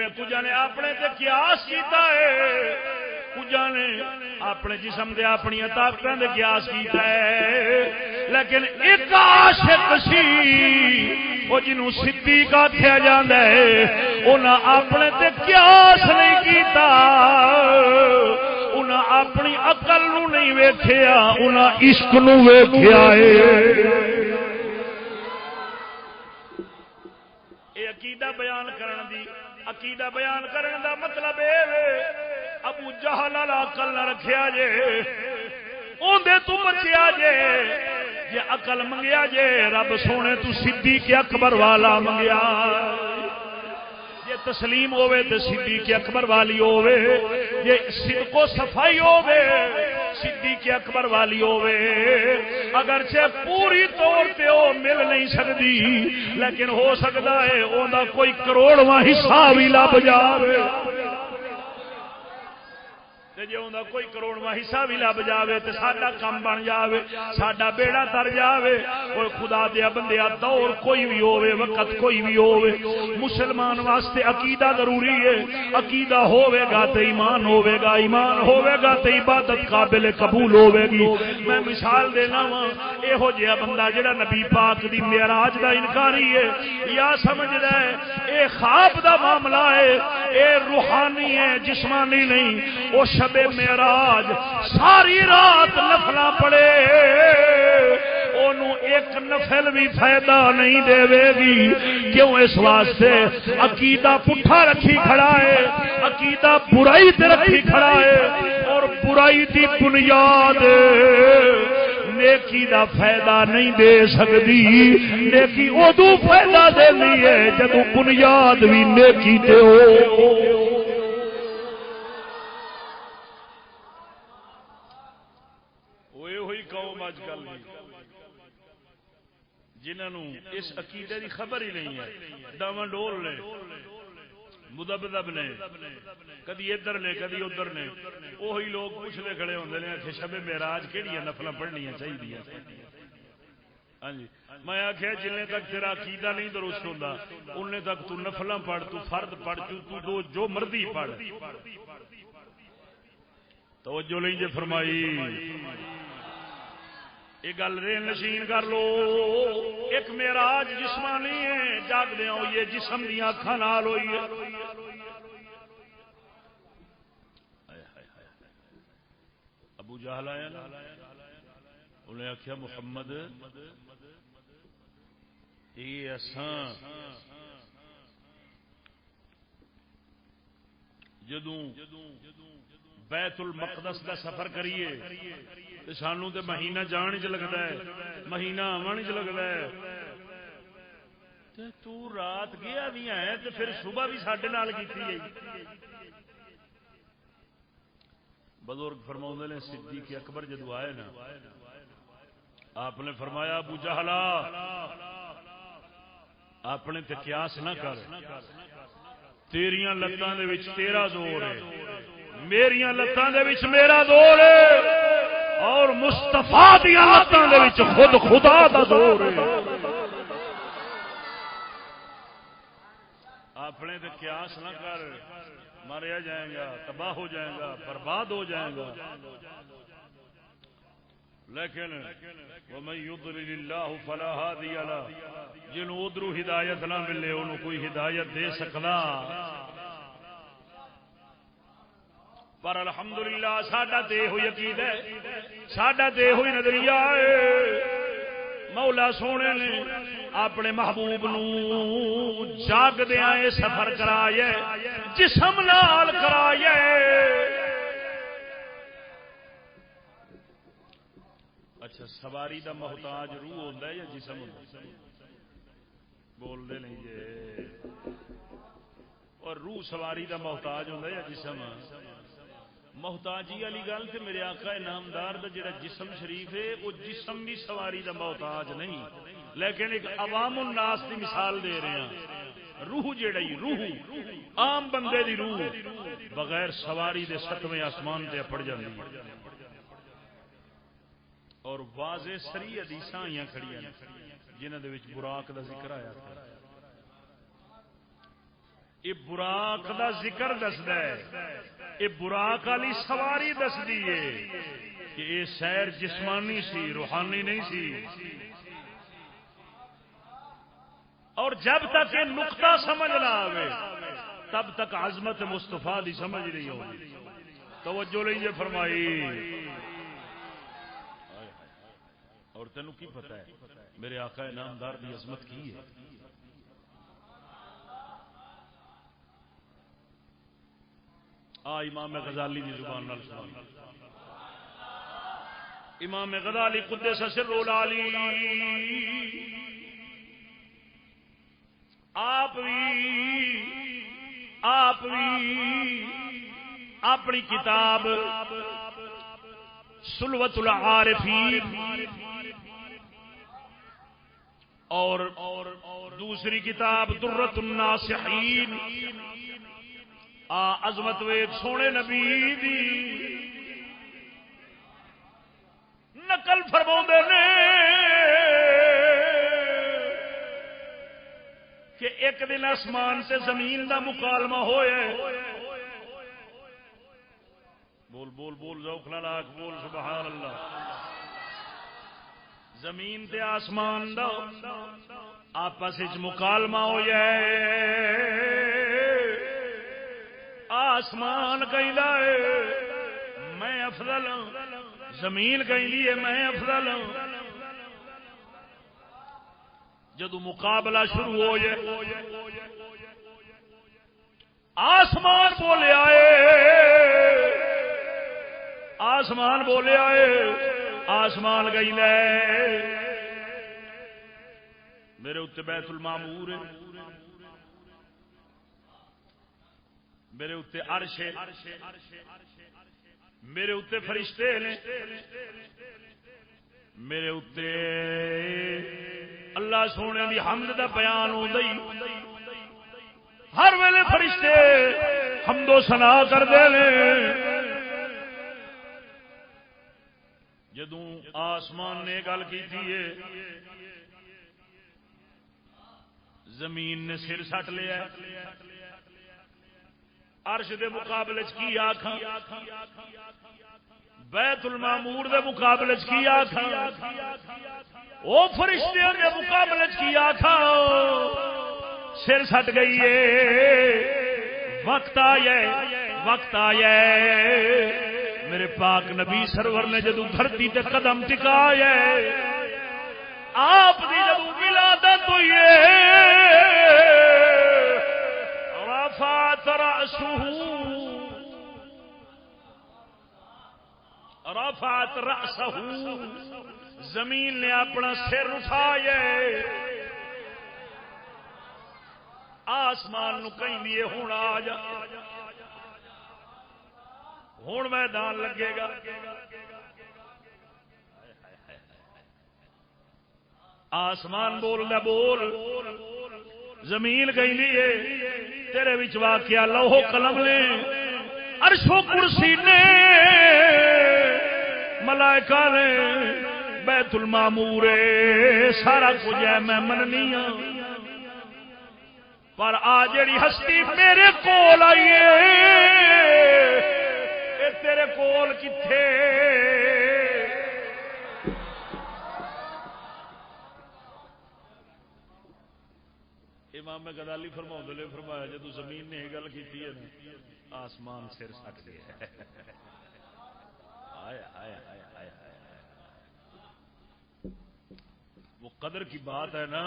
Speaker 1: اپنے تے قیاس کیتا ہے، کجا نے اپنے جسم دے اپنی طاقتاں دے قیاس کیتا ہے، لیکن ایک عاشق سی وہ جنوں صدیق آکھیا جاندا ہے، انہاں اپنے تے قیاس نہیں کیتا، انہاں اپنی عقل نو نہیں ویکھیا، انہاں عشق نو ویکھیا ہے۔ عقیدہ بیان کرن دی، عقیدہ بیان کرن دا مطلب اے ابو جہل والا عقل نہ رکھیا جے، اوندے تو بچیا جے، جے عقل منگیا جے رب سونے تو صدیق اکبر والا منگیا، جے تسلیم ہوے تے صدیق اکبر والی ہوے، جے صدق و صفائی ہوے صدیق اکبر والی ہوے، اگرچہ پوری طور تے او مل نہیں سکتی، لیکن ہو سکتا ہے اوندا کوئی کروڑواں حصہ بھی لب جاوے، جے اوندا کوئی کروڑواں حصہ بھی لب جاوے تے ساڈا کم بن جاوے، ساڈا بیڑا تر جاوے۔ کوئی خدا دیا بندیا دور کوئی بھی ہوے، وقت کوئی بھی ہوے، مسلمان واسطے عقیدہ ضروری ہے، عقیدہ ہوے گا تے ایمان ہوے گا، ایمان ہوے گا تے عبادت قابل قبول ہوے گی۔ میں مثال دینا وا، یہو جہا بندہ جڑا نبی پاک دی معراج دا انکاری ہے یا سمجھدا ہے اے خواب دا معاملہ ہے، اے روحانی ہے جسمانی نہیں، او شب معراج ساری رات نفلاں پڑے، انہوں ایک نفل بھی فائدہ نہیں دے گی، کیوں؟ اس واسطے عقیدہ پٹھا رکھی کھڑا ہے، عقیدہ برائی تے رکھی کھڑا ہے، اور برائی دی بنیاد نیکی دا فائدہ نہیں دے سکتی، نیکی ادو فائدہ دینی ہے جدو بنیاد بھی نیکی تے ہو۔ جنہوں اس عقیدے کی خبر ہی نہیں ہے، ڈاواں ڈول نے، مدبدب نے، کدی ادھر نے کدی ادھر نے، وہی لوگ پوچھتے کھڑے ہوندے نے کہ شب معراج کہڑی نفل پڑھنیاں چاہیے؟ ہاں جی، میں آخیا جن تک تیرا عقیدہ نہیں درست ہوتا ان تک تو نفل پڑھ، تو فرد پڑھ، تو جو مرضی پڑھ۔ توجہ نہیں جے فرمائی، یہ گل ذہن نشین کر لو، ایک معراج جسمانی ہے، جاگدیاں ہوئی ہے، جسم دیا اکھاں نال ہوئی ہے۔ ابو جہل آیا نا، انہیں آخیا محمد یہ اساں جدوں بیت المقدس کا سفر کریے تو سانو تے مہینہ جان چ لگتا ہے، مہینہ آن چ لگتا ہے، تو رات گیا بھی ہے تو پھر صبح بھی ساڈے نال کیتی ہے۔ بزرگ فرماؤندے نے صدیق اکبر جدو آئے نا، آپ نے فرمایا ابو جہلا اپنے تے قیاس نہ کر، تیریاں لتاں دے وچ تیرا زور ہے، میریاں لتاں دے وچ میرا زور ہے، اور مصطفیٰ دی لتاں دے وچ خود خدا دا زور ہے. اپنے تے قیاس نہ کر، مریا جائے گا، تباہ ہو جائے گا، برباد ہو جائے گا. لیکن وَمَن يُضْلِلِ اللَّهُ فَلَا هَادِيَ لَهُ، جنوں ادھروں ہدایت نہ ملے انہوں کوئی ہدایت دے سکدا. پر الحمدللہ ساڈا تے ہوئی عقید ہے، ساڈا تے ہوئی نظریہ ہے. مولا سونے نے اپنے محبوب نو جاگدیاں اے سفر کرایا، جسم نال کرایا. اچھا، سواری دا محتاج روح ہوندا ہے یا جسم ہوندا ہے؟ بول دے نہیں جے. اور روح سواری دا محتاج ہوندا ہے یا جسم؟ محتاجی والی گل تے میرے آقا نامدار دا جڑا جسم شریف ہے وہ جسم بھی سواری دا محتاج نہیں، لیکن ایک عوام الناس دی مثال دے رہے ہیں. روح جڑی روح عام بندے دی روح بغیر سواری دے 7ویں آسمان تے اپڑ جاندی ہے. اور واضح سری حدیثاں آئیاں کھڑیاں جنہاں دے وچ براق دا ذکر آیا تھا. یہ براق دا ذکر دسدا ہے، یہ براق والی سواری دسدی ہے کہ یہ سیر جسمانی سی، روحانی نہیں سی. اور جب تک یہ نقطہ سمجھ نہ آئے تب تک عظمت مصطفیٰ دی سمجھ نہیں ہوگی. توجہ لیجیے فرمائی. اور تینوں کی پتہ ہے میرے آقا نامدار دی عظمت کی ہے؟ امام غزالی دی زبان نال سناؤ. امام غزالی قدس سر العالی آپ بھی اپنی کتاب سلوۃ العارفین اور دوسری کتاب درۃ الناصحین عظمت ویگ سونے نبی دی نقل فرماؤندے نے کہ ایک دن آسمان سے زمین دا مکالمہ ہوئے. بول بول بول ذوق نال آکھ بول سبحان اللہ. زمین تے آسمان دا آپس وچ مکالمہ ہو جائے. آسمان کہندا ہے میں افضل ہوں، زمین کہندی ہے میں افضل ہوں. جدو مقابلہ شروع ہو جائے آسمان بولے آئے، آسمان بولے آئے. آسمان کہندا ہے میرے اتنے بیت المعمور ہے، میرے اتنے عرش ہے، میرے اتنے فرشتے نے، میرے اتنے اللہ سونے دی حمد دا بیان ہوندا ہی ہر ویلے فرشتے حمد و ثنا کردے نے. جدوں آسمان نے گل کیتی ہے زمین نے سر سٹ لیا. عرش دے مقابلے کی آکھاں، بیت المعمور دے مقابلے کی آکھاں، او فرشتے دے مقابلے کی آکھاں. سر سٹ گئی ہے. وقت آیا، وقت آیا میرے پاک نبی سرور نے جدو دھرتی تے قدم ٹکایا، آپ دی جدو ولادت ہوئی ہے رفعت رأسه، رفعت رأسه، زمین نے اپنا سر اٹھایا. آسمان نو کہیں دیے ہوں آ جا، ہوں میدان لگے گا. آسمان بول دے بول، زمین کہیں دیے تیرے وچ واقعہ لوح قلم نے، عرش و کرسی نے، ملائکہ نے بیت المعمور سارا کچھ ہے میں مننی ہوں، پر آ جڑی ہستی میرے کول آئیے اے تیرے کول کتھے؟ امام غزالی فرماؤندے نے فرمایا جدو زمین نے یہ گل کی ہے نا آسمان سر سٹ گیا وہ قدر کی بات ہے نا،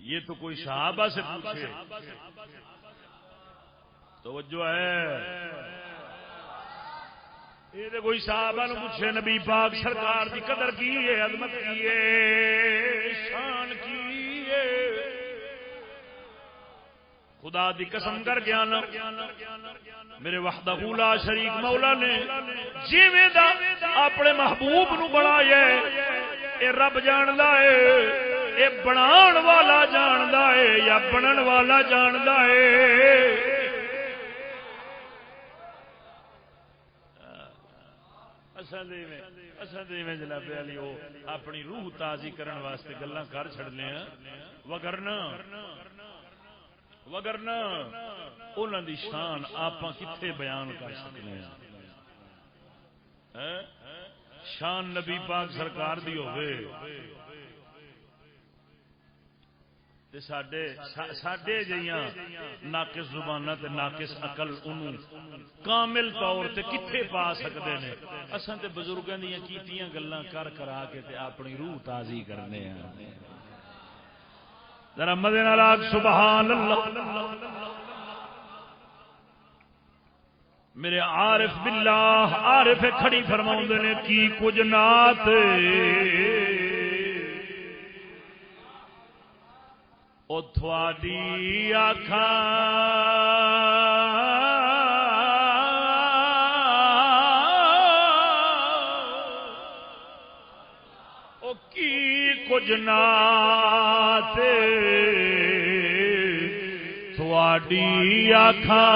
Speaker 1: یہ تو کوئی صحابہ سے پوچھے توجہ ہے، یہ تو کوئی صحابہ نے پوچھے نبی پاک سرکار کی قدر کی ہے، عظمت کی ہے، شان کی ہے، خدا دی قسم کر گیا نا میرے وحدہ لا شریک مولا نے جیویں دا اپنے محبوب نو بنایا اے رب جاندا ہے، اے بنان والا جاندا ہے یا بنن والا جاندا ہے؟ اساں جناب علی وہ اپنی روح تازی کرن واسطے گلاں کر چھڑنے ہیں، وگرنہ انہاں دی شان آپاں کتھے بیان کر سکنے ہیں؟ شان نبی پاک سرکار دی ہوئے تے ساڈے جیاں ناقص زباناں تے ناقص عقل انہوں کامل طور تے کتھے پا سکدے نے؟ اساں تے بزرگاں دیاں کیتیاں گلاں کر کرا کے تے اپنی روح تازی کرنے ہیں۔ ذرا مدے نال آکھ سبحان اللہ۔ میرے عارف باللہ عارف کھڑی فرماؤندے نے کی کچھ نات او تھوڑی آکھاں او کی کچھ نات تھوڑی آکھاں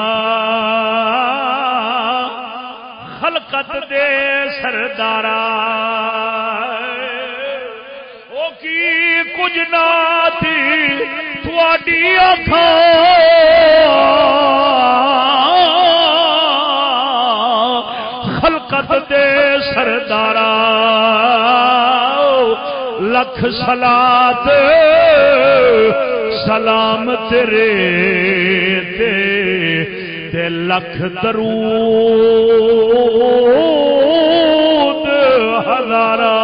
Speaker 1: خلقت دے سردارا او کی کچھ نات تھوڑی آکھاں خلقت دے سردارا لکھ صلاۃ سلام تیرے تے لکھ درود ہزارہ۔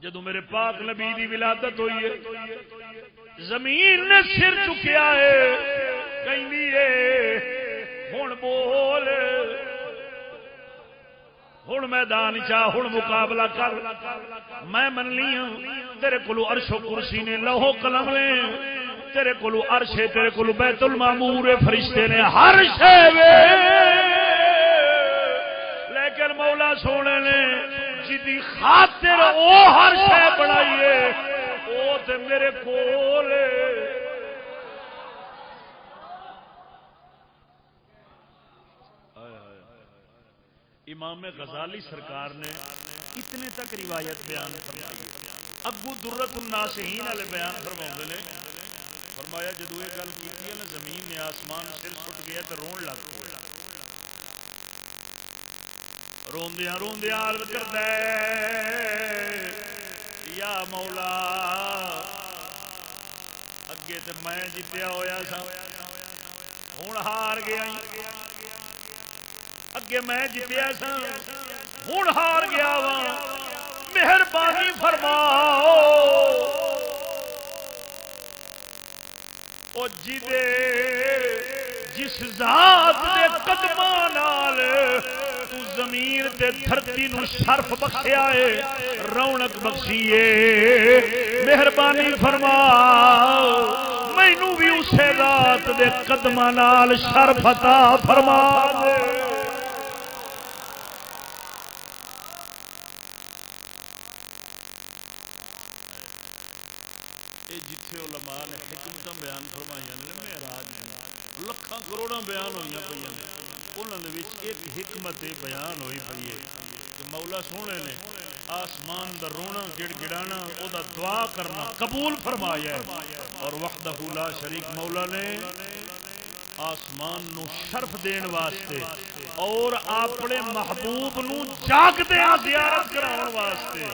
Speaker 1: جدو میرے پاک نبی دی ولادت ہوئی ہے زمین نے سر چکیا ہے کہندی ہے ہن بول، ہن میدان چاہ ہن مقابلہ کر، میں من لی ہوں تیرے کولو عرش و کرسی نے لوح و قلم نے، تیرے کولو عرش ہے، تیرے کولو بیت المعمور فرشتے نے، ہر شے وے، لیکن مولا سونے نے جدی خاطر او ہر شے بنائیے او تے میرے کول امام غزالی سرکار نے اتنے تک روایت بیان فرمائی، اگو درت الناسین والے بیان فرماؤندے نے فرمایا جدو یہ گل کی نا زمین نے آسمان سر سٹ گیا تو رون لگ پیا، روندیاں روندیاں عرض کردا ہے یا مولا اگے تے میں جتیا ہویا سا ہن ہار گیا، اگے میں جتیا سا ہن ہار گیا وا، مہربانی فرماؤ او جس ذات دے قدماں نال تو زمین تے دھرتی نو شرف بخشیا ہے، رونق بخشی ہے، مہربانی فرماؤ مینوں بھی اسے ذات دے قدماں نال شرف عطا فرما دے۔ جتھے علماء نے حکمت بیان فرمائی نے معراج لکھاں کروڑاں بیان ہوئی پہ انہوں نے ایک حکمت بیان ہوئی پی ہے کہ مولا سونے نے آسمان دا رونا گڑ گڑانا او دا دعا کرنا قبول فرمایا ہے، اور وحدہ لا شریک مولا نے آسمان نو شرف دین واسطے اور اپنے محبوب نو جاگدے زیارت کراؤن واسطے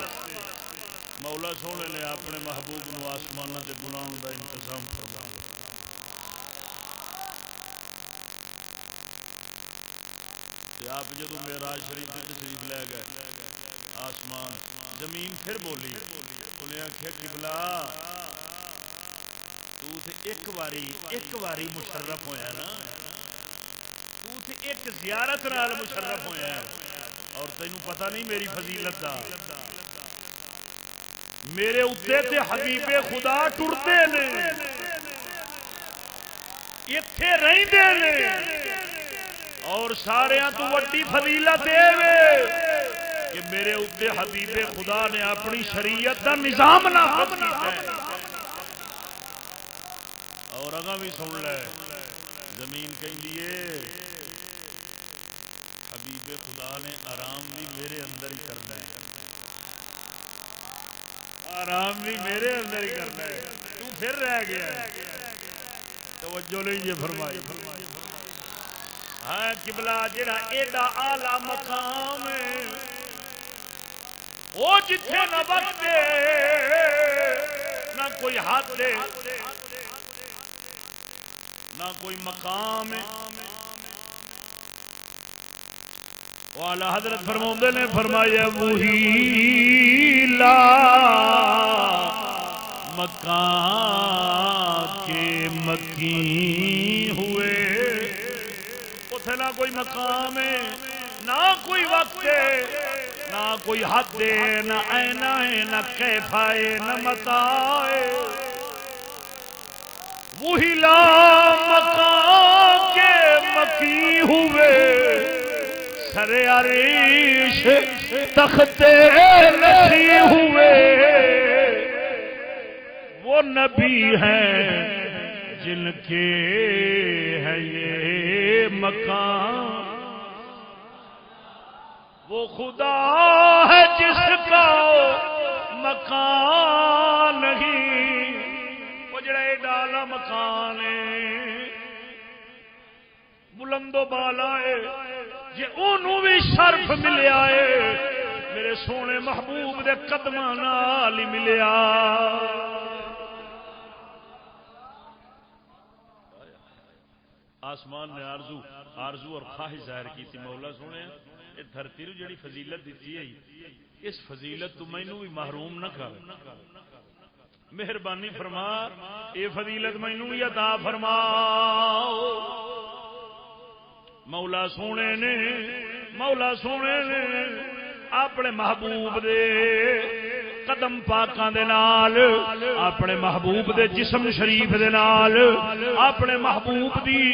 Speaker 1: مولا سونے نے اپنے محبوب نو آسماناں تے بلاؤن دا انتظام فرمایا۔ آپ جدو معراج شریف سے تشریف لے گئے آسمان زمین پھر بولی، انہیں آخیا قبلہ تو تے ایک واری مشرف ہویا نا، تو تے ایک زیارت نال مشرف ہویا ہے، اور تینوں پتہ نہیں میری فضیلت دا، میرے اتنے تے حبیب خدا ٹرتے نے ایتھے رہندے نے، اور سارے تو وڈی فضیلت کہ میرے اتنے حبیب خدا نے اپنی شریعت کا نظام نافذ کیتا ہے۔ اور اگاں بھی سن لے زمین کہندی ہے حبیب خدا نے آرام بھی میرے اندر ہی کرنا ہے، آرام بھی میرے اندر ہی کرنا ہے، تو پھر رہ گیا ہے۔ توجہ نہیں یہ فرمائی ہاں قبلہ جڑا ایڈا آلہ مقام وہ جتھے نہ وقت نہ کوئی حد نہ کوئی مقام، وہ اعلی حضرت فرماؤندے نے فرمایا وہی لا مکان کے مکی ہوئے، نہ کوئی مقام ہے نہ کوئی وقت ہے نہ کوئی حد ہے نہ اینا ہے نہ کیفا ہے نہ متا ہے، وہی لا مقام کے مکی ہوئے سر عریش تخت نشی ہوئے، وہ نبی ہیں جن کے ہے یہ مکان، وہ خدا ہے جس کا مکان نہیں، وہ جڑا ڈالا مکان ہے بلند و بالا ہے، جی انہوں بھی شرف ملیا ہے میرے سونے محبوب دے قدماں نال ہی ملیا۔ آسمان نے آرزو اور خواہش ظاہر کی تھی مولا سونے یہ دھرتی نو جڑی فضیلت دیتی ہے اس فضیلت تو مینوں بھی محروم نہ کر، مہربانی فرما یہ فضیلت مینوں بھی عطا فرما۔ مولا سونے نے اپنے محبوب دے قدم پاکاں دے نال اپنے محبوب دے جسم شریف دے نال اپنے محبوب دی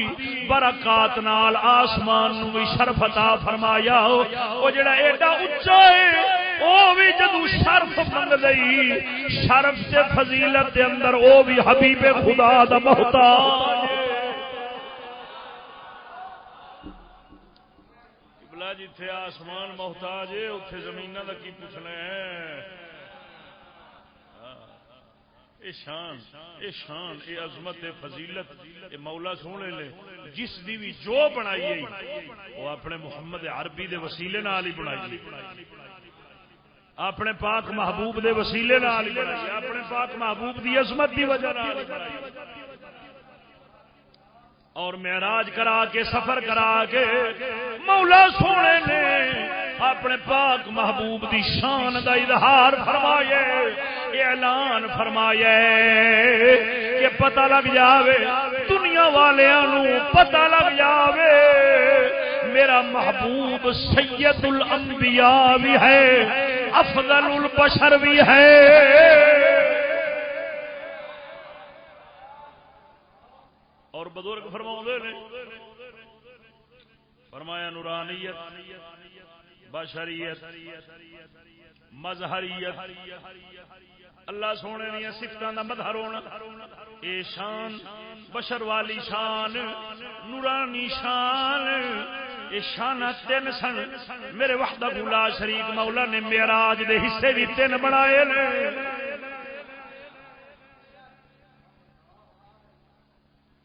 Speaker 1: برکات نال آسمان نو بھی شرف عطا فرمایا، او جڑا ایڈا اونچا ہے او بھی جدوں شرف منگ لئی شرف تے فضیلت دے اندر او بھی حبیب خدا دا محتاج قبلہ جتھے آسمان محتاج ہے اتھے زمیناں دا کی پوچھنا ہے۔ اے شان اے عظمت اے فضیلت اے مولا سونے نے جس دی بھی جو بنائی ہے وہ اپنے محمد عربی دے وسیلے نال ہی بنائی، اپنے پاک محبوب دے وسیلے نال ہی بنائی، اپنے پاک محبوب دی عظمت دی وجہ نال ہی بنائی، اور معراج کرا کے سفر کرا کے مولا سونے نے اپنے پاک محبوب دی شان دا اظہار فرمایا، اعلان فرمایا کہ پتہ لگ جاوے دنیا والیاں نو پتہ لگ جاوے میرا محبوب سید الانبیاء بھی ہے افضل البشر بھی ہے۔ اور بزرگ فرماؤندے نے فرمایا نورانیت بشریت مظہریت اللہ سونے دیا صفتاں دا مظہر ہونا اے شان بشر والی شان نورانی شان اے شانہ تین سن میرے وحدہ لا شریک مولا نے معراج دے حصے بھی تین بنائے نے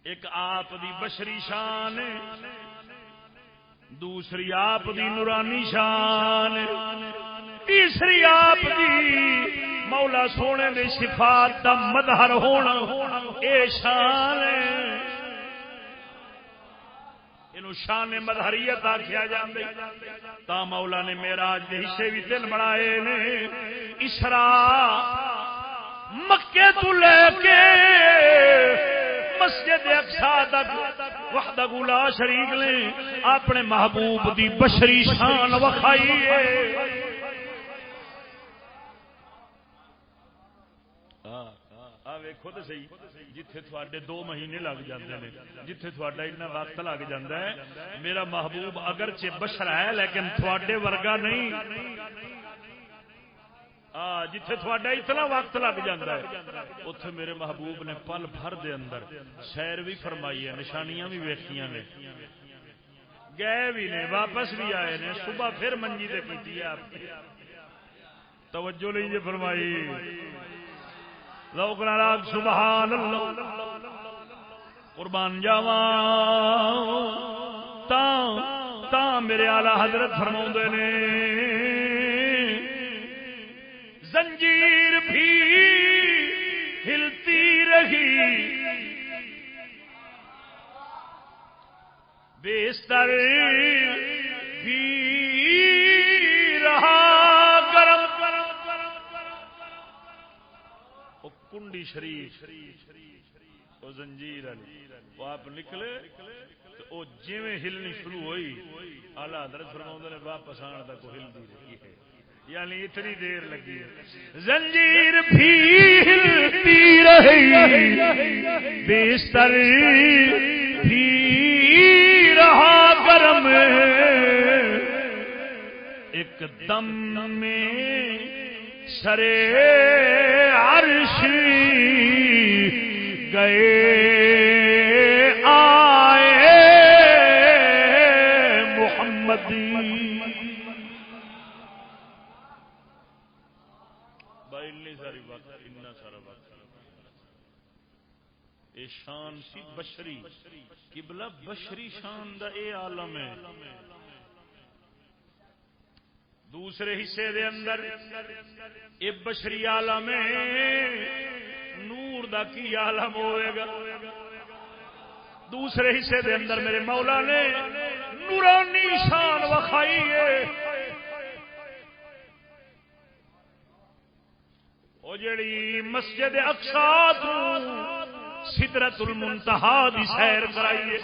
Speaker 1: ایک آپ دی بشری شان دوسری آپ دی نورانی شان تیسری آپ دی مولا سونے دی صفات دا مظہر ہونا اے شان انہوں شان مظہریت آکھیا جاندے تا مولا نے معراج دے حصے بھی تین بنائے نے اسراء مکے تو لے کے مسجد اقصی تک وحدہ لا شریک نے اپنے محبوب دی بشری شان وکھائی ہے ویکھو تو صحیح جتھے تھوڑے 2 مہینے لگ جاندے نے جتھے تھوڑا اتنا وقت لگ جاندہ ہے میرا محبوب اگرچہ بشر ہے لیکن تھوڑے ورگا نہیں جتھے تھوڑا اتنا وقت لگ جاندہ ہے اتھے میرے محبوب نے پل بھر دے اندر سیر بھی فرمائی ہے نشانیاں بھی ویکھیاں نے گئے بھی نے واپس بھی آئے نے صبح پھر منجی دے کیتی ہے آپ کی توجہ لیجیے فرمائی لوگ راگ سبحان اللہ قربان جاواں تا میرے اعلی حضرت فرماؤندے نے زنجیر بھی ہلتی رہی بستر بھی رہا گرم کنڈی شریف وہ زنجیر وہ آپ نکلے تو وہ جویں ہلنی شروع ہوئی اعلی حضرت فرماؤندے نے واپس آنے تک وہ ہلتی رہی ہے یعنی اتنی دیر لگی زنجیر بھی ہلتی رہی بستر بھی رہا گرم ایک دم میں سرے عرش گئے آئے محمد شان سی بشری قبلہ بشری شان دا اے عالم ہے دوسرے حصے دے اندر اے بشری عالم ہے نور دا کی عالم ہوئے گا دوسرے حصے دے اندر میرے مولا نے نورانی شان وکھائی ہے او جڑی مسجد اقصی تو سدرت المنتہا دی سیر کرائیے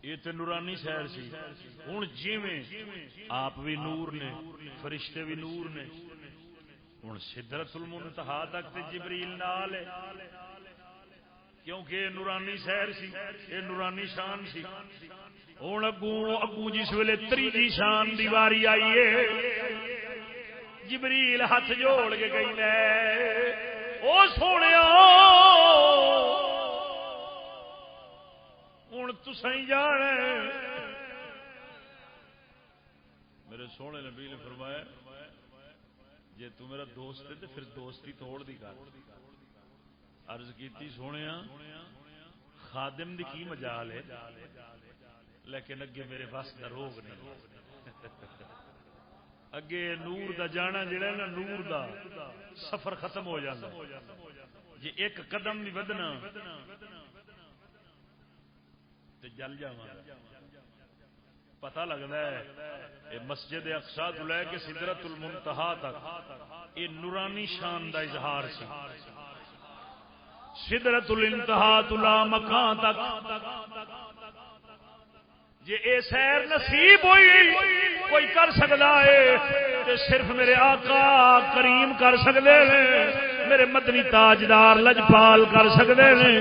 Speaker 1: یہ تو نورانی سیر سی ہوں جیویں آپ بھی نور نے فرشتے بھی نور نے ہوں سدرت المنتہا تک تے جبریل نال ہے کیونکہ یہ نورانی سیر سی یہ نورانی شان سی ہوں اگوں جس ویلے تریجی شان دی واری آئی ہے جبریل ہاتھ جوڑ کے گئی لے او سونے ہوں تسیں جان میرے سونے نبی نے فرمایا جے تو میرا دوست ہے تو پھر دوستی توڑ دی کر عرض کیتی سونے خادم دی کی مجال ہے لیکن اگے میرے پاس دا روگ نہیں اگے نور دا جانا جڑا نا نور دا سفر ختم ہو جاتا جی ایک قدم بھی ودنا تے جل جاواں پتہ لگتا ہے یہ مسجد اقصی تو لے کے سدرت المنتہا تک یہ نورانی شان دا اظہار سی سدرت الانتہا تو لا مکان تک جی اے سیر نصیب ہوئی کوئی کر سکتا ہے تو صرف میرے آقا کریم کر سکتے ہیں میرے مدنی تاجدار لجپال کر سکتے ہیں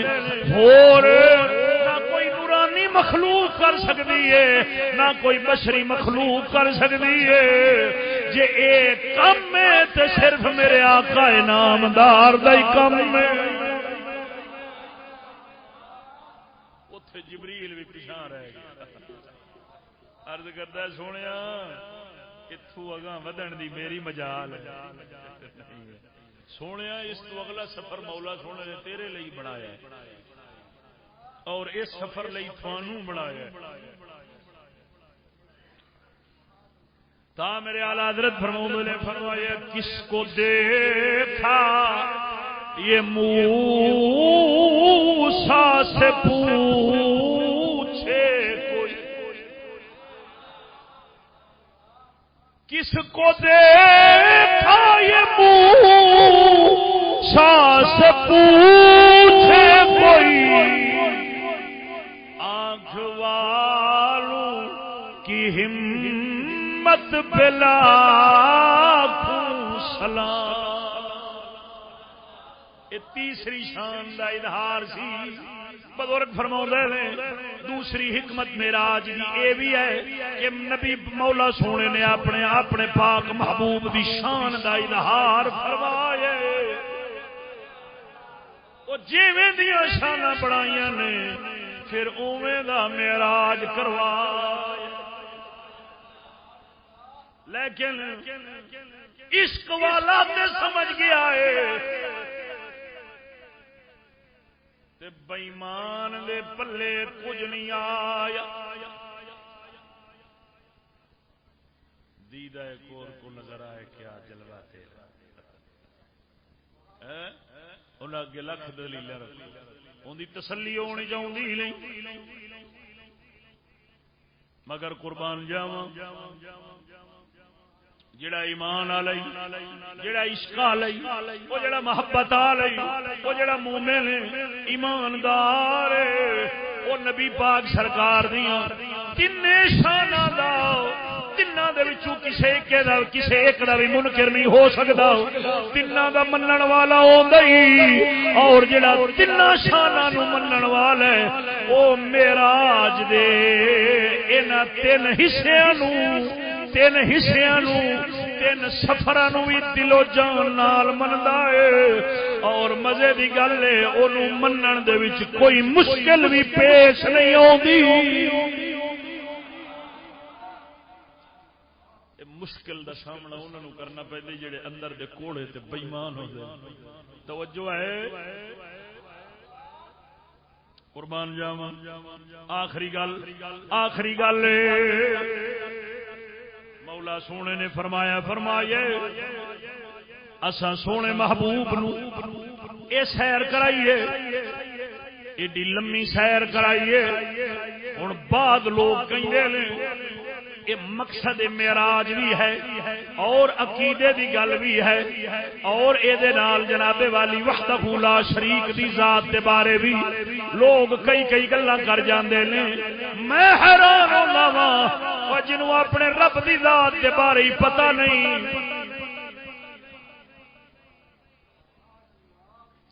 Speaker 1: اور نہ کوئی نورانی مخلوق کر سکتی ہے نہ کوئی بشری مخلوق کر سکتی ہے جے ایک کم ہے تو صرف میرے آقا انعامدار دا ہی کم ہے جبریل بھی پیچھا رہ گیا عرض کرتا ہے سونیا اتوں اگاں ودن دی میری مجال سونیا اس تو اگلا سفر مولا سونے نے تیرے لئی بنایا اور اس سفر لئی تھانوں بنایا تا میرے اعلی حضرت فرماؤں نے فرمایا کس کو دیکھا یہ موسیٰ سے پوچھے کوئی کس کو دیکھا یہ موسیٰ سے پوچھے کوئی آنکھ والوں کی ہمت بلا سلام تیسری شان دا اظہار سی بزرگ فرماؤندے نے دوسری حکمت معراج دی اے بھی ہے کہ نبی مولا سونے نے اپنے پاک محبوب دی شان دا اظہار فرمایا او جویں دیاں شاناں بڑھائیاں نے پھر اوویں دا معراج کروایا لیکن عشق والا تے سمجھ گیا ہے بےمان دے پلے کچھ نہیں آیا دیدہ کور کو نظر آئے کیا جلوہ تیرا انہیں اگے لکھ دلیل رکھی ان دی تسلی ہونی چاہیے نہیں مگر قربان جاواں جڑا ایمان آلئی جڑا عشق آلئی وہ جڑا محبت آلئی وہ جڑا مومن ہے ایماندار ہے وہ نبی پاک سرکار دیاں تین شاناں دا تیناں دے وچوں کسے ایک دا بھی منکر نہیں ہو سکدا تیناں دا منن والا ہوندا ہی اور جڑا تیناں شاناں نو منن والا ہے او معراج دے انہاں تین حصیاں نو تین سفراں بھی دل و جان نال مندا ہے اور مزے دی گل ہے اونوں منن دے وچ کوئی مشکل بھی پیش نہیں آندی مشکل دا سامنا انہاں نوں کرنا پیندا جڑے اندر دے کوڑے تے بے ایمان ہوندے توجہ ہے قربان جاواں آخری گل مولا سونے نے فرمایا اساں سونے محبوب نو اے سیر کرائیے ایڈی لمبی سیر کرائیے ہن بعد لوگ کہندے نے یہ مقصد معراج بھی ہے اور عقیدے دی گل بھی ہے اور اے دے نال جناب والی وحدہ لا شریک دی ذات دے بارے بھی لوگ کئی گلاں کر جاندے نے میں حیران ہوندا واں او جنوں اپنے رب دی ذات دے بارے ہی پتہ نہیں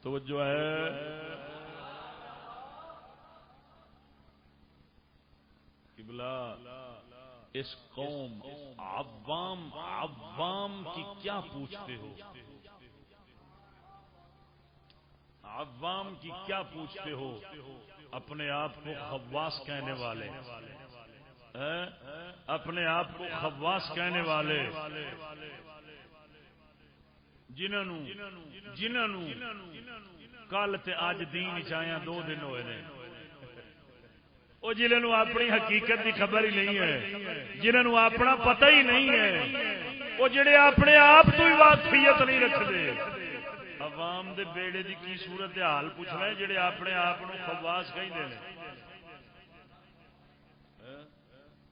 Speaker 1: توجہ ہے قبلہ اس قوم عوام کی کیا پوچھتے ہو عوام کی کیا پوچھتے ہو اپنے آپ کو خواص کہنے والے اپنے آپ کو خواص کہنے والے جنہوں کل تے اج دین چاہیاں 2 دن ہوئے نے وہ جنہوں اپنی حقیقت کی خبر ہی نہیں ہے جنہوں اپنا پتہ ہی نہیں ہے وہ جڑے اپنے آپ تو ہی واقفیت نہیں رکھتے عوام دے بیڑے دی کی صورت حال پوچھ رہے جڑے اپنے آپ کو خواص کہندے نے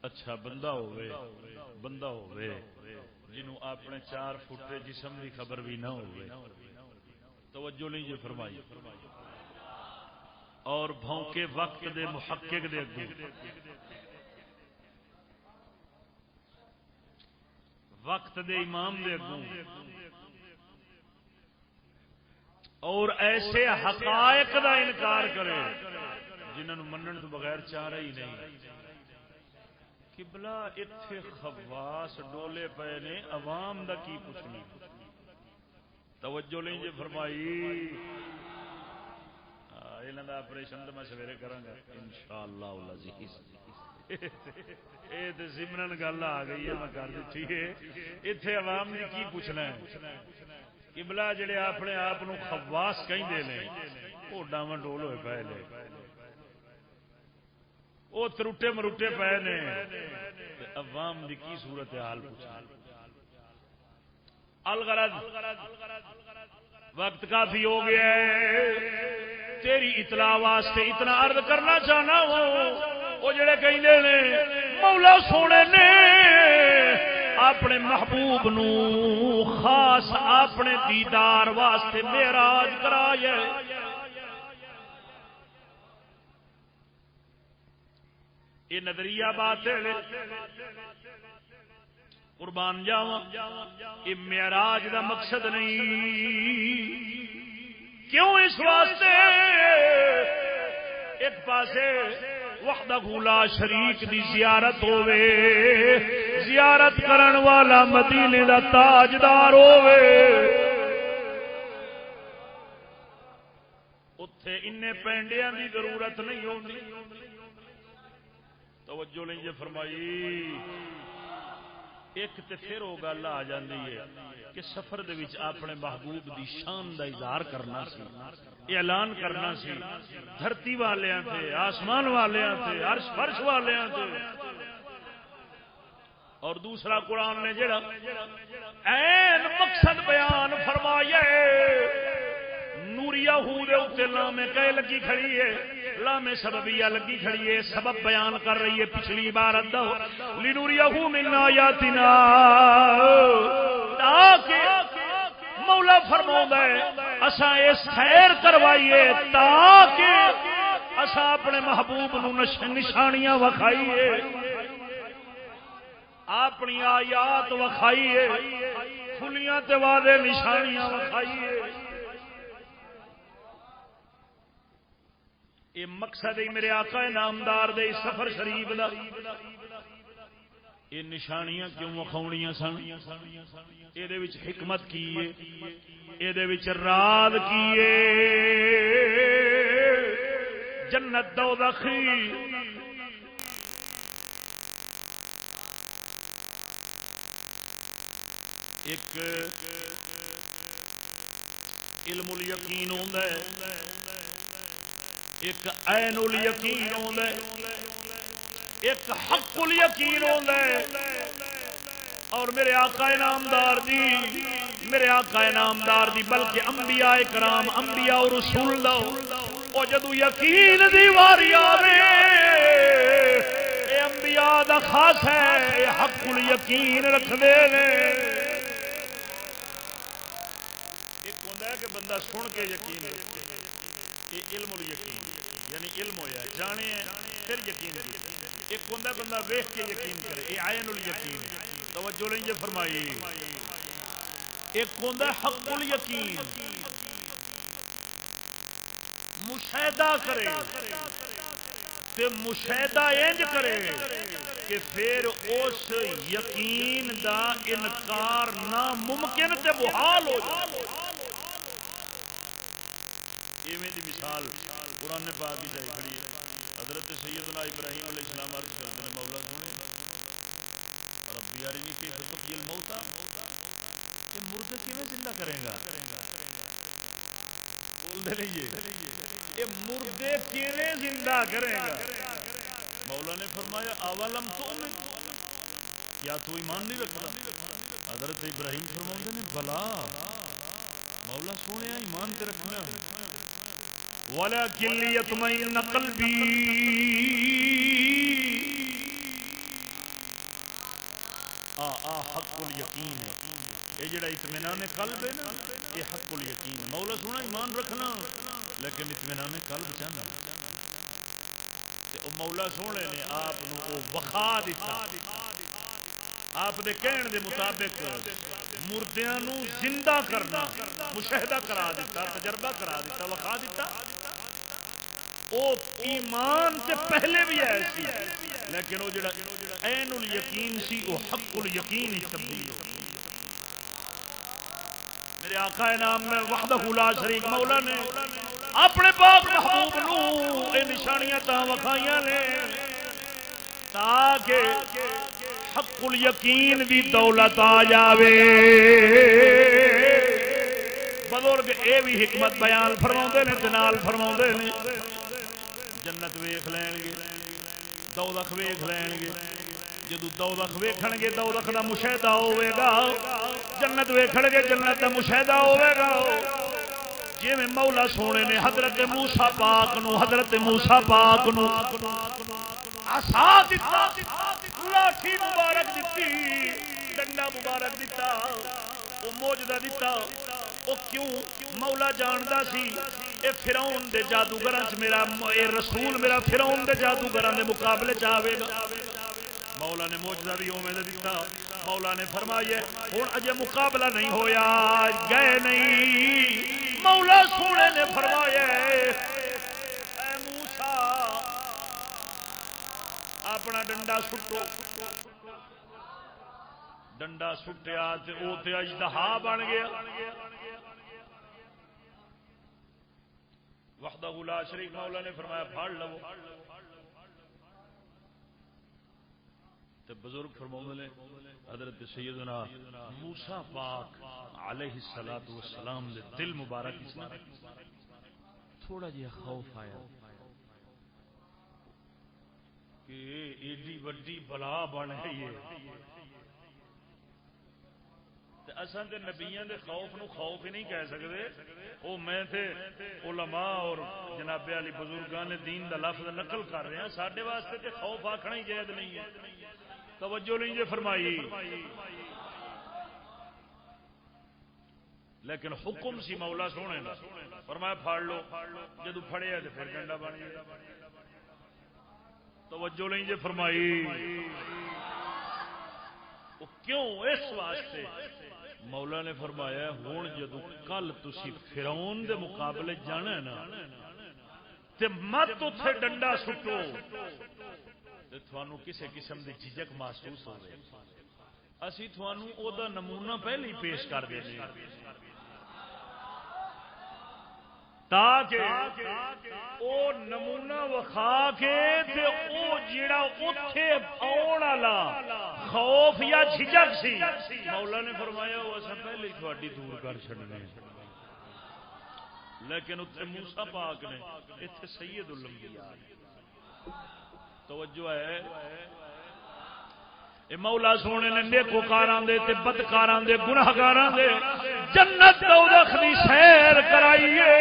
Speaker 1: اچھا بندہ ہوئے جنہوں اپنے 4 فٹ جسم کی خبر بھی نہ ہوئے توجہ نہیں جو فرمائی اور بھونکے وقت دے محقق دے اگوں وقت دے امام دے اگوں اور ایسے حقائق دا انکار کرے جنہوں منن تو بغیر چارہ ہی نہیں قبلہ اتھے خواص ڈولے پے نے عوام دا کی پوچھنی توجہ نہیں جی فرمائی انہاں دا آپریشن تو میں سویرے کراں گا انشاءاللہ العزیز تے سمرن گل آ گئی ہے میں کر دتی ہے ایتھے عوام نے کی پوچھنا ہے قبلہ جڑے اپنے آپ نو خواص کہندے نے او ڈاواں ڈول ہوئے پے نے او تروٹے مروٹے پے نے عوام دی کی صورت حال پوچھنا الغرض وقت کافی ہو گیا ہے تیری اطلاع واسطے اتنا عرض کرنا چاہنا ہوں وہ جڑے کہندے نے مولا سونے نے اپنے محبوب نو خاص اپنے دیدار واسطے معراج کرایا یہ نظریہ باطل قربان جاواں یہ معراج دا مقصد نہیں کیوں اس واسطے ایک پاسے وحدہ لا شریک دی زیارت ہووے زیارت کرن والا مدینے دا تاجدار ہووے اوتھے اننے پینڈیاں دی ضرورت نہیں ہوندی توجہ نہیں جے فرمائی ایک تے پھر وہ گل آ جاندی ہے کہ سفر دے وچ اپنے محبوب دی شان دا اظہار کرنا سی اعلان کرنا سی دھرتی والیاں تے آسمان والیاں تے عرش فرش والیاں تے اور دوسرا قرآن نے جڑا عین مقصد بیان فرمایا ہے نوریہ ہو دے اوتے لام کہ لگی کھڑی ہے لام سببیہ لگی کھڑی ہے سبب بیان کر رہی ہے پچھلی عبارت دا لنوریہ من آیاتنا تاکہ مولا فرماوندا ہے اساں اس خیر کروائیے تاکہ اساں اپنے محبوب نو نشانیاں وکھائیے اپنی آیات وکھائیے کھلیاں تے واضح نشانیاں وکھائیے یہ مقصد ہی میرے آقا نامدار دے سفر شریف دا یہ نشانیاں کیوں وکھاونیاں سن یہ دے وچ حکمت کی ہے یہ دے وچ راز کی ہے جنت دوزخ ایک علم الیقین ہوندا ہے ایک عین الیقین ہوندا ہے ایک حق الیقین ہوندا ہے اور میرے آقا نامدار دی بلکہ انبیاء کرام انبیاء اور رسول دا او جدو یقین دی واری آوے اے انبیاء دا خاص ہے اے حق الیقین رکھ دے نے ایک ہوندا ہے کہ بندہ سن کے یقین رکھے یہ علم الیقین یعنی علم ہویا جانے پھر یقین کیتا ایک ہوندا بندہ دیکھ کے یقین کرے یہ عین الیقین ہے توجہ لیں یہ فرمائی ایک ہوندا حق الیقین مشاہدہ کرے تے مشاہدہ انج کرے کہ پھر اس یقین دا انکار ناممکن تے محال ہو جائے ایویں دی مثال قرآن پاک کی جائے کھڑی ہے حضرت سیدنا ابراہیم علیہ السلام عرض کرتے ہیں مولا سونے ربی ارنی کیف تحیی الموتى کہ مردے کیویں زندہ کرے گا بولتے نہیں یہ مردے کیویں زندہ کرے گا مولا نے فرمایا اولم تؤمن کیا تو ایمان نہیں رکھتا حضرت ابراہیم فرماتے ہیں بلا مولا سونے ایمان تے رکھنا وَلَكِنْ لِيَطْمَئِنَّ قَلْبِي حق الیقین ہے یہ جڑا اطمینان قلب ہے نا یہ حق الیقین ہے مولا سونا ایمان رکھنا لیکن اطمینان قلب چاہنا مولا سونے نے آپ کو وخا دیتا آپ دے کہن دے مطابق مردیاں نو زندہ کرنا مشاہدہ کرا دیتا تجربہ کرا دیتا وخا دیتا وہ ایمان سے پہلے بھی ایسی لیکن وہ جڑا عین الیقین سی وہ حق الیقین ہی تبدیل ہو. میرے آقا نام میں وحدہ لا شریک مولا نے اپنے پاک محبوب نو یہ نشانیاں تا وکھائیاں نے تاکہ حق الیقین دی دولت آ جاوے. بزرگ اے بھی حکمت بیان فرماؤندے نے تے نال فرماؤندے نے جنت ویکھ لین گے دوزخ ویکھ لین گے جدو دوزخ ویکھن گے دوزخ دا مشاہدہ ہوئے گا جنت ویکھن گے جنت دا مشاہدہ ہوئے گا. جی میں مولا سونے نے حضرت موسیٰ پاک نو عصا دتا لاٹھی مبارک دتی ڈنڈا مبارک دتا وہ موجدہ دتا وہ کیوں مولا جاندا سی اے فرعون دے جادوگراں چ میرا اے رسول میرا فرعون دے جادوگراں دے مقابلے چ آوے گا. مولا نے موجزہ بھی اوویں دے دتا. مولا نے فرمایا ہن اجے مقابلہ نہیں ہویا گئے نہیں. مولا سونے نے فرمایا اے موسیٰ اپنا ڈنڈا سٹو. ڈنڈا سٹیا تے او تے اژدہا بن گیا. وحدہ لا شریک مولا نے فرمایا پھاڑ لو. تے بزرگ فرماؤندے نے حضرت سیدنا موسیٰ پاک علیہ الصلوۃ والسلام دے دل مبارک اس نے تھوڑا جہا خوف آیا کہ ایڈی وڈی بلا بن گئی ہے. اصل تے نبیاں دے خوف نو خوف ہی نہیں کہہ سکتے. وہ میں تے علماء اور جناب علی بزرگان دین دا لفظ نقل کر رہے ہیں. ساڈے واسطے تے خوف آکھنا ہی جائز نہیں ہے. توجہ نہیں جے فرمائی لیکن حکم سی مولا سونے دا فرمایا پھاڑ لو. جدو پھڑیا تے پھر ڈنڈا بن گیا. توجہ نہیں جے فرمائی وہ کیوں اس واسطے مولا نے فرمایا ہوں جدو کل تسی فرعون دے مقابلے جانا ہے نا تے مت اتنے ڈنڈا سٹو تے تھانوں کسے قسم دی جھجک محسوس ہوے. اسی تھانوں او دا نمونہ پہلے ہی پیش کر دیں تاکہ او نمونہ وکھا کے تے او جڑا اوتھے آਉਣ والا خوف یا جھجک سی مولا نے فرمایا وہ اساں پہلے ہی تھوڑی دور کر چھڈنے. لیکن اتنے موسیٰ پاک نے اتنے سید الانبیاء توجہ ہے. اے مولا سونے نے نیکوکاراں دے تے بدکاراں دے گناہگاراں دے جنت دوزخ دی سیر کرائیے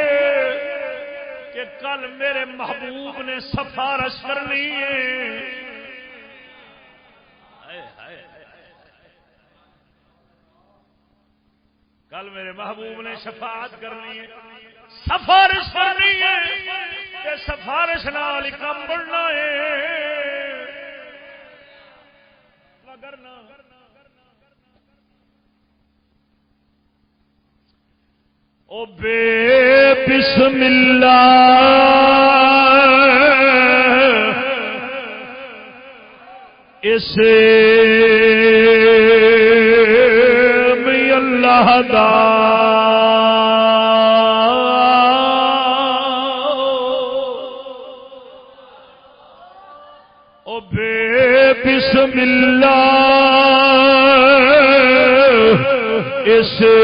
Speaker 1: کہ کل میرے محبوب نے سفارش کرنی ہے. کل میرے محبوب نے شفاعت کرنی ہے سفارش کرنی ہے کہ سفارش نال کم بڑھنا ہے. او بے بسم اللہ اسے میں اللہ دا او بے بسم اللہ اسے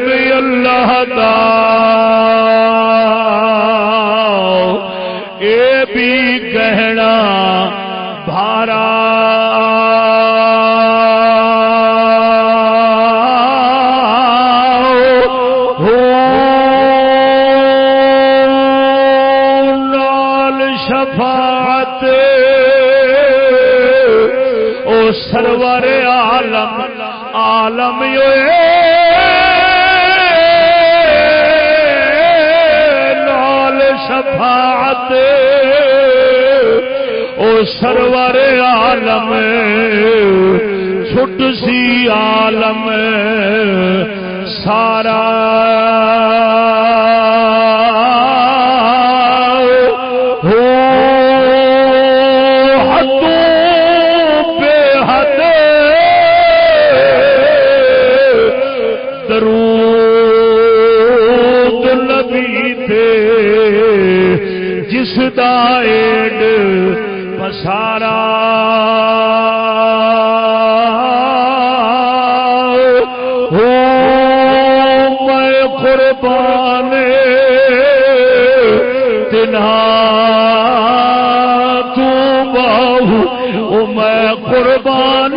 Speaker 1: میں اللہ دا اے بھی گہنا بھارا شفاعت او سرور عالم عالم لال شفاعت او سرور عالم چھٹ سی عالم سارا دا ایڈ پسارا ہو میں قربان تنہا تو باہو او میں قربان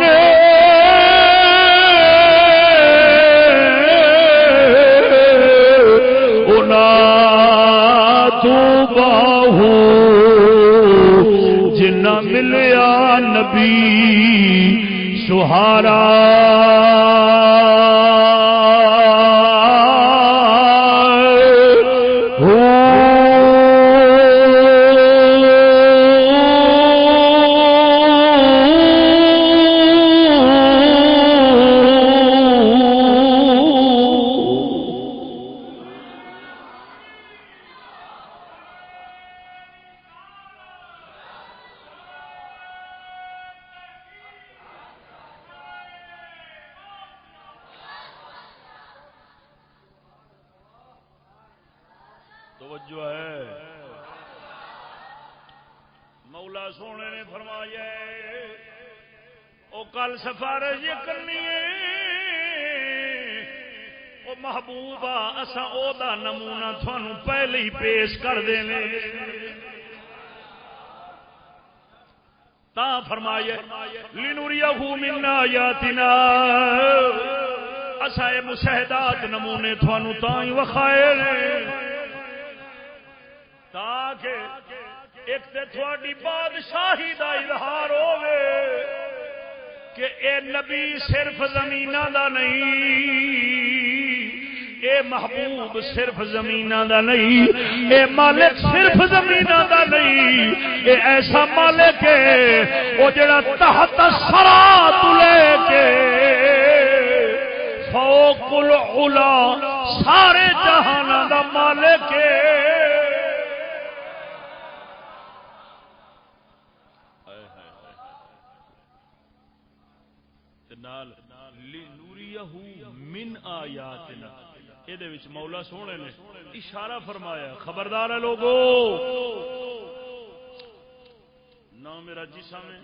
Speaker 1: جنا ملیا نبی سہارا سفارش یہ کرنی ہے او محبوبہ اساں او دا نمونہ تھانوں پہلے ہی پیش کر دینے تا فرمایا لنوریہ من آیاتنا اساں اے مشاہدات نمونے تھانوں تاں ہی وکھائے تاکہ ایک تے تھوڑی بادشاہی دا اظہار ہوے کہ اے نبی صرف زمینہ دا نہیں، اے محبوب صرف زمینہ دا نہیں، اے مالک صرف زمینہ دا نہیں، اے ایسا مالک ہے وہ جڑا تحت الثری تو لے کے فوق العلا سارے جہان دا مالک ہے۔ من آیاتنا یہ مولا سونے نے اشارہ فرمایا خبردار ہے لوگو نہ میرا جسم ہے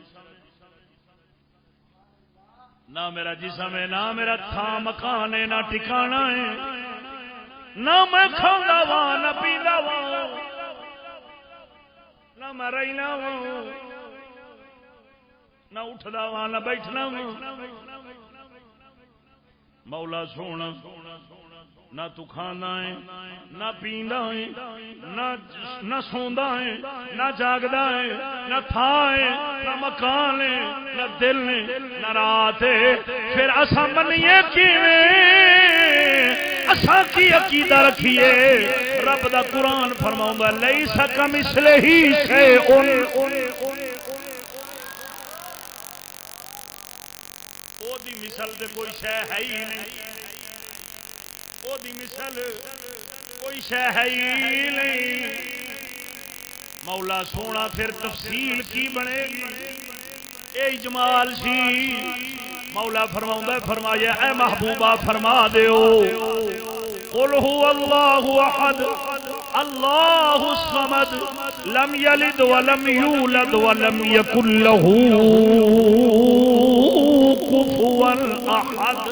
Speaker 1: نہ میرا جسم ہے نہ میرا تھا مکان ہے نہ ٹھکانا ہے نہ میں کھانا وا نہ پینا وا نہ میں رہنا وا نہ اٹھدا وا نہ بیٹھنا وا مولا سونا نہ تو کھانا ہے نہ پیندا ہے نہ سوندا ہے نہ جاگدا ہے نہ تھا ہے نہ مکان ہے نہ دل ہے نہ رات ہے، پھر اساں منیے کیویں اساں کی عقیدہ رکھیے؟ رب دا قرآن فرماوندا لیس کمثلہ شیء، دی مثل تے کوئی شے ہے ہی نہیں، او دی مثل کوئی شے ہے ہی نہیں۔ مولا سونا پھر تفصیل کی بنے گی؟ اے اجمال سی مولا فرماوندا فرمایا اے محبوبہ فرما دیو قل هو الله احد الله الصمد لم يلد ولم يولد ولم يكن له كفوا احد۔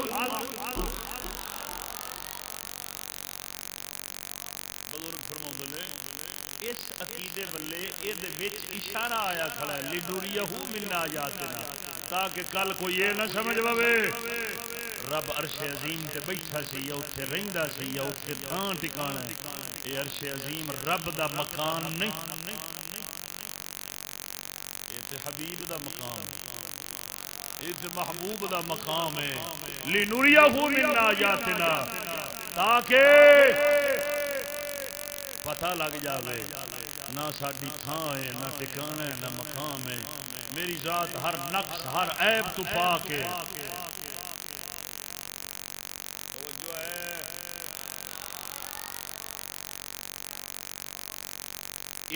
Speaker 1: بزرگ فرماتے ہیں اس عقیدے والے یہ اشارہ آیا کھڑا ہے لنوریہ من آیاتنا، تاکہ کل کوئی یہ نہ سمجھ پاوے رب عرش عظیم تے بیٹھا سی یا اتنے رہندا سی یا اتنے تھان ٹکانا ہے۔ یہ عرش عظیم رب دا مکان نہیں، یہ تے حبیب دا مقام ہے، یہ تے محبوب دا مقام ہے۔ لنوریہ من آیاتنا، تاکہ پتہ لگ جاوے نہ ساڈی تھان ہے نہ ٹکانا ہے نہ مقام ہے، میری ذات ہر نقص ہر عیب تو پاک ہے۔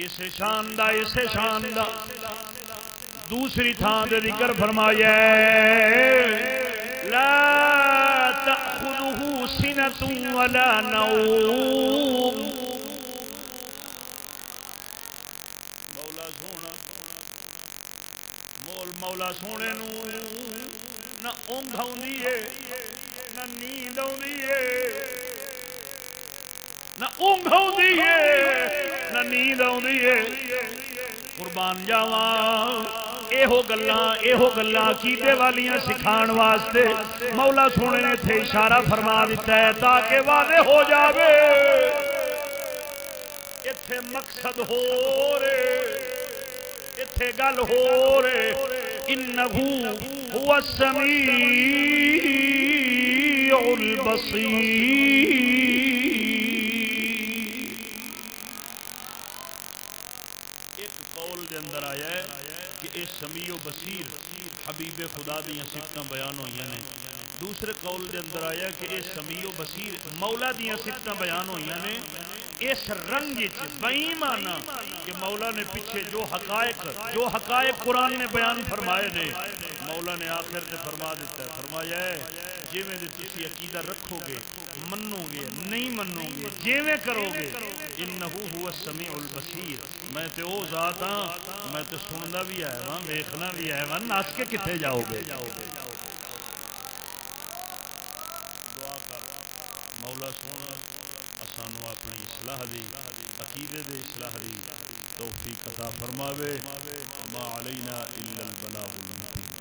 Speaker 1: اس شان دا دوسری تھان دے ذکر فرمایا لا تأخذه سنة ولا نوم، مولا سونے نو نہ اونگھ آؤندی ہے نہ نیند آؤندی ہے نہ اونگھ آؤندی ہے نہ نیند آؤندی ہے قربان جاواں ایہو گلاں عقیدے والیاں سکھان واسطے مولا سونے نے تھے اشارہ فرما دیتا ہے تاکہ واضح ہو جاوے ایتھے مقصد ہو رے ایتھے گل ہو رے انہو هو السمیع البصیر دے اندر آیا ہے کہ اے سمیع و بصیر حبیب خدا دیاں صفتاں بیان ہوئیاں نے دوسرے قول دے اندر آیا کہ اے سمیع و بصیر مولا دیاں صفتاں بیان ہوئیاں نے اس رنگ بئی مانا کہ مولا نے پیچھے جو حقائق قرآن نے بیان فرمائے نے مولا نے آخر سے فرما دیتا ہے فرمایا ہے جی میں تسی عقیدہ رکھو گے منو گے نہیں منو گے جیویں کرو گے انہو هو السمیع البصیر میں تے او ذات ہاں میں تے سننا بھی آیا ہاں ویکھنا بھی آیا ہاں نس کے کتے جاؤ گے دعا کر مولا سونا اسانو اپنی اصلاح دی عقیدے دے اصلاح دی توفیق عطا فرماوے ما علینا الا البلاغ المبین